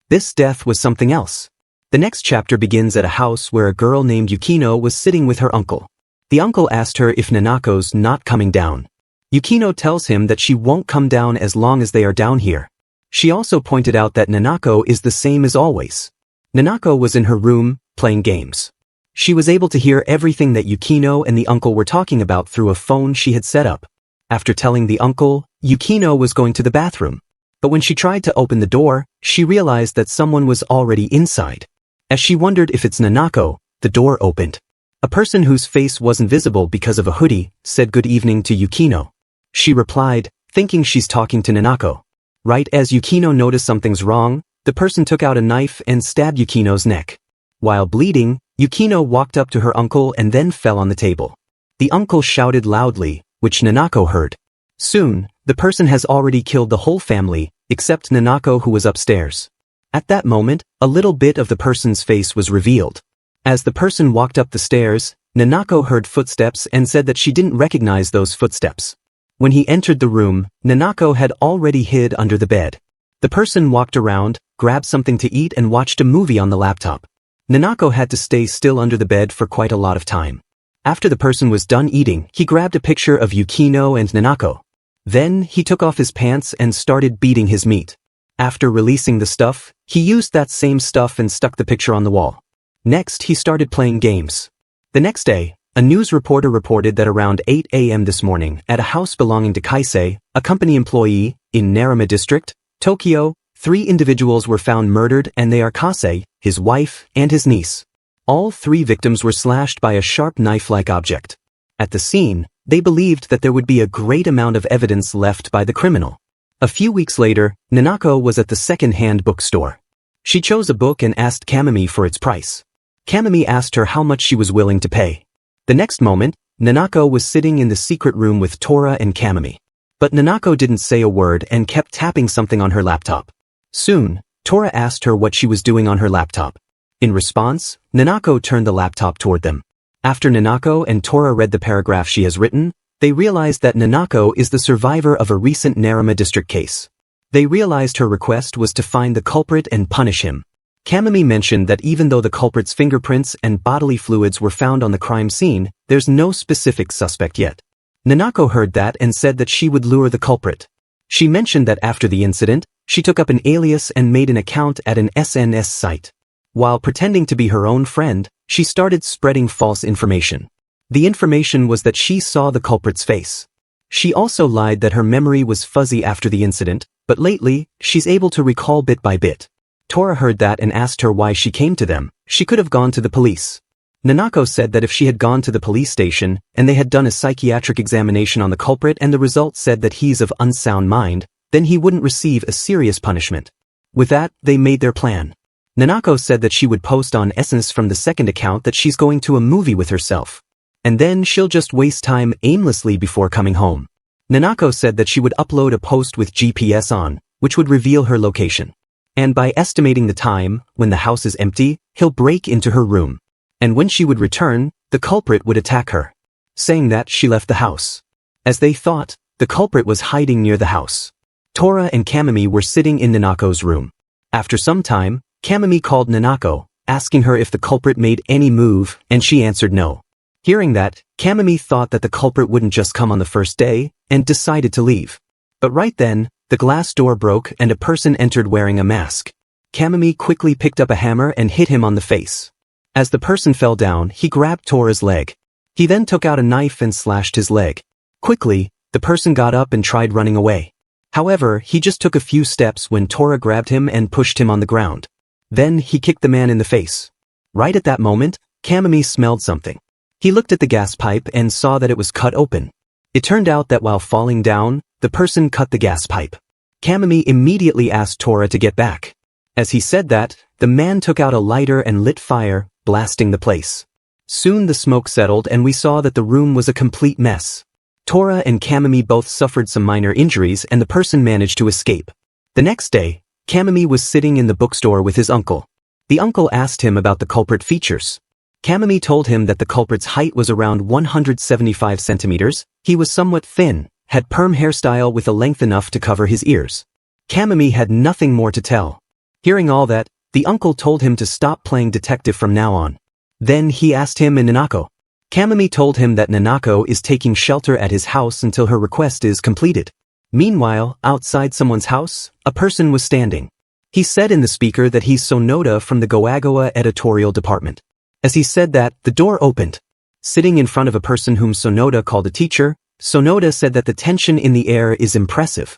This death was something else. The next chapter begins at a house where a girl named Yukino was sitting with her uncle. The uncle asked her if Nanako's not coming down. Yukino tells him that she won't come down as long as they are down here. She also pointed out that Nanako is the same as always. Nanako was in her room, playing games. She was able to hear everything that Yukino and the uncle were talking about through a phone she had set up. After telling the uncle, Yukino was going to the bathroom. But when she tried to open the door, she realized that someone was already inside. As she wondered if it's Nanako, the door opened. A person whose face wasn't visible because of a hoodie said good evening to Yukino. She replied, thinking she's talking to Nanako. Right as Yukino noticed something's wrong, the person took out a knife and stabbed Yukino's neck. While bleeding, Yukino walked up to her uncle and then fell on the table. The uncle shouted loudly, which Nanako heard. Soon, the person has already killed the whole family, except Nanako who was upstairs. At that moment, a little bit of the person's face was revealed. As the person walked up the stairs, Nanako heard footsteps and said that she didn't recognize those footsteps. When he entered the room, Nanako had already hid under the bed. The person walked around, grabbed something to eat and watched a movie on the laptop. Nanako had to stay still under the bed for quite a lot of time. After the person was done eating, he grabbed a picture of Yukino and Nanako. Then, he took off his pants and started beating his meat. After releasing the stuff, he used that same stuff and stuck the picture on the wall. Next, he started playing games. The next day, a news reporter reported that around 8 a.m. this morning, at a house belonging to Kaisei, a company employee, in Narama District, Tokyo, 3 individuals were found murdered and they are Kaisei, his wife, and his niece. All 3 victims were slashed by a sharp knife-like object. At the scene, they believed that there would be a great amount of evidence left by the criminal. A few weeks later, Nanako was at the second-hand bookstore. She chose a book and asked Kamami for its price. Kamami asked her how much she was willing to pay. The next moment, Nanako was sitting in the secret room with Tora and Kamami. But Nanako didn't say a word and kept tapping something on her laptop. Soon, Tora asked her what she was doing on her laptop. In response, Nanako turned the laptop toward them. After Nanako and Tora read the paragraph she has written, they realized that Nanako is the survivor of a recent Narama district case. They realized her request was to find the culprit and punish him. Kamami mentioned that even though the culprit's fingerprints and bodily fluids were found on the crime scene, there's no specific suspect yet. Nanako heard that and said that she would lure the culprit. She mentioned that after the incident, she took up an alias and made an account at an SNS site. While pretending to be her own friend, she started spreading false information. The information was that she saw the culprit's face. She also lied that her memory was fuzzy after the incident, but lately, she's able to recall bit by bit. Tora heard that and asked her why she came to them. She could have gone to the police. Nanako said that if she had gone to the police station, and they had done a psychiatric examination on the culprit and the result said that he's of unsound mind, then he wouldn't receive a serious punishment. With that, they made their plan. Nanako said that she would post on Essence from the second account that she's going to a movie with herself. And then she'll just waste time aimlessly before coming home. Nanako said that she would upload a post with GPS on, which would reveal her location. And by estimating the time, when the house is empty, he'll break into her room. And when she would return, the culprit would attack her. Saying that, she left the house. As they thought, the culprit was hiding near the house. Tora and Kamimi were sitting in Nanako's room. After some time, Kamimi called Nanako, asking her if the culprit made any move, and she answered no. Hearing that, Kamimi thought that the culprit wouldn't just come on the first day, and decided to leave. But right then, the glass door broke and a person entered wearing a mask. Kamimi quickly picked up a hammer and hit him on the face. As the person fell down, he grabbed Tora's leg. He then took out a knife and slashed his leg. Quickly, the person got up and tried running away. However, he just took a few steps when Tora grabbed him and pushed him on the ground. Then, he kicked the man in the face. Right at that moment, Kamimi smelled something. He looked at the gas pipe and saw that it was cut open. It turned out that while falling down, the person cut the gas pipe. Kamimi immediately asked Tora to get back. As he said that, the man took out a lighter and lit fire, blasting the place. Soon the smoke settled and we saw that the room was a complete mess. Tora and Kamimi both suffered some minor injuries and the person managed to escape. The next day, Kamimi was sitting in the bookstore with his uncle. The uncle asked him about the culprit features. Kamimi told him that the culprit's height was around 175 centimeters, he was somewhat thin, had perm hairstyle with a length enough to cover his ears. Kamimi had nothing more to tell. Hearing all that, the uncle told him to stop playing detective from now on. Then he asked him and Nanako. Kamimi told him that Nanako is taking shelter at his house until her request is completed. Meanwhile, outside someone's house, a person was standing. He said in the speaker that he's Sonoda from the Goagawa editorial department. As he said that, the door opened. Sitting in front of a person whom Sonoda called a teacher, Sonoda said that the tension in the air is impressive.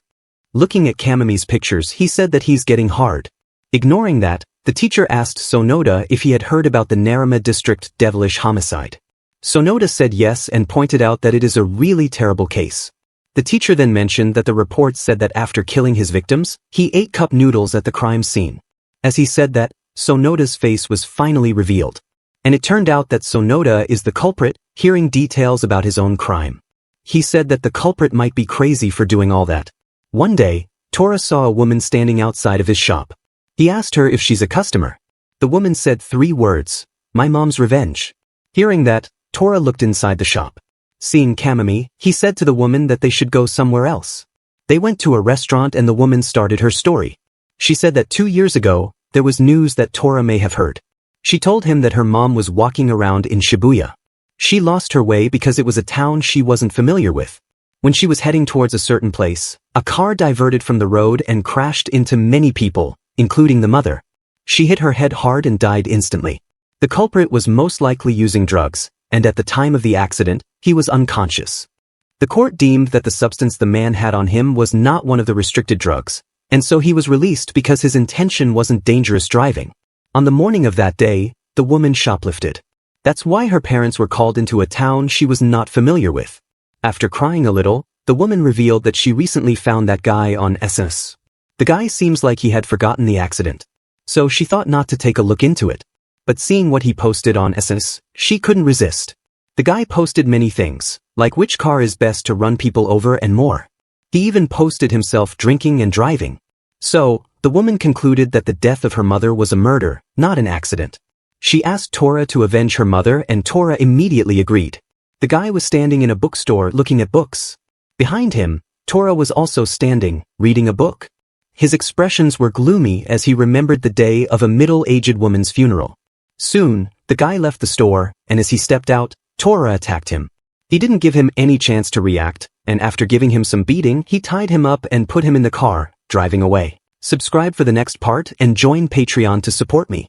Looking at Kamimi's pictures, he said that he's getting hard. Ignoring that, the teacher asked Sonoda if he had heard about the Narama district devilish homicide. Sonoda said yes and pointed out that it is a really terrible case. The teacher then mentioned that the report said that after killing his victims, he ate cup noodles at the crime scene. As he said that, Sonoda's face was finally revealed. And it turned out that Sonoda is the culprit, hearing details about his own crime. He said that the culprit might be crazy for doing all that. One day, Tora saw a woman standing outside of his shop. He asked her if she's a customer. The woman said 3 words, "My mom's revenge." Hearing that, Tora looked inside the shop. Seeing Kamimi, he said to the woman that they should go somewhere else. They went to a restaurant and the woman started her story. She said that 2 years ago, there was news that Tora may have heard. She told him that her mom was walking around in Shibuya. She lost her way because it was a town she wasn't familiar with. When she was heading towards a certain place, a car diverted from the road and crashed into many people, including the mother. She hit her head hard and died instantly. The culprit was most likely using drugs, and at the time of the accident, he was unconscious. The court deemed that the substance the man had on him was not one of the restricted drugs, and so he was released because his intention wasn't dangerous driving. On the morning of that day, the woman shoplifted. That's why her parents were called into a town she was not familiar with. After crying a little, the woman revealed that she recently found that guy on SS. The guy seems like he had forgotten the accident. So she thought not to take a look into it. But seeing what he posted on SS, she couldn't resist. The guy posted many things, like which car is best to run people over and more. He even posted himself drinking and driving. So, the woman concluded that the death of her mother was a murder, not an accident. She asked Tora to avenge her mother and Tora immediately agreed. The guy was standing in a bookstore looking at books. Behind him, Tora was also standing, reading a book. His expressions were gloomy as he remembered the day of a middle-aged woman's funeral. Soon, the guy left the store, and as he stepped out, Tora attacked him. He didn't give him any chance to react, and after giving him some beating, he tied him up and put him in the car, driving away. Subscribe for the next part and join Patreon to support me.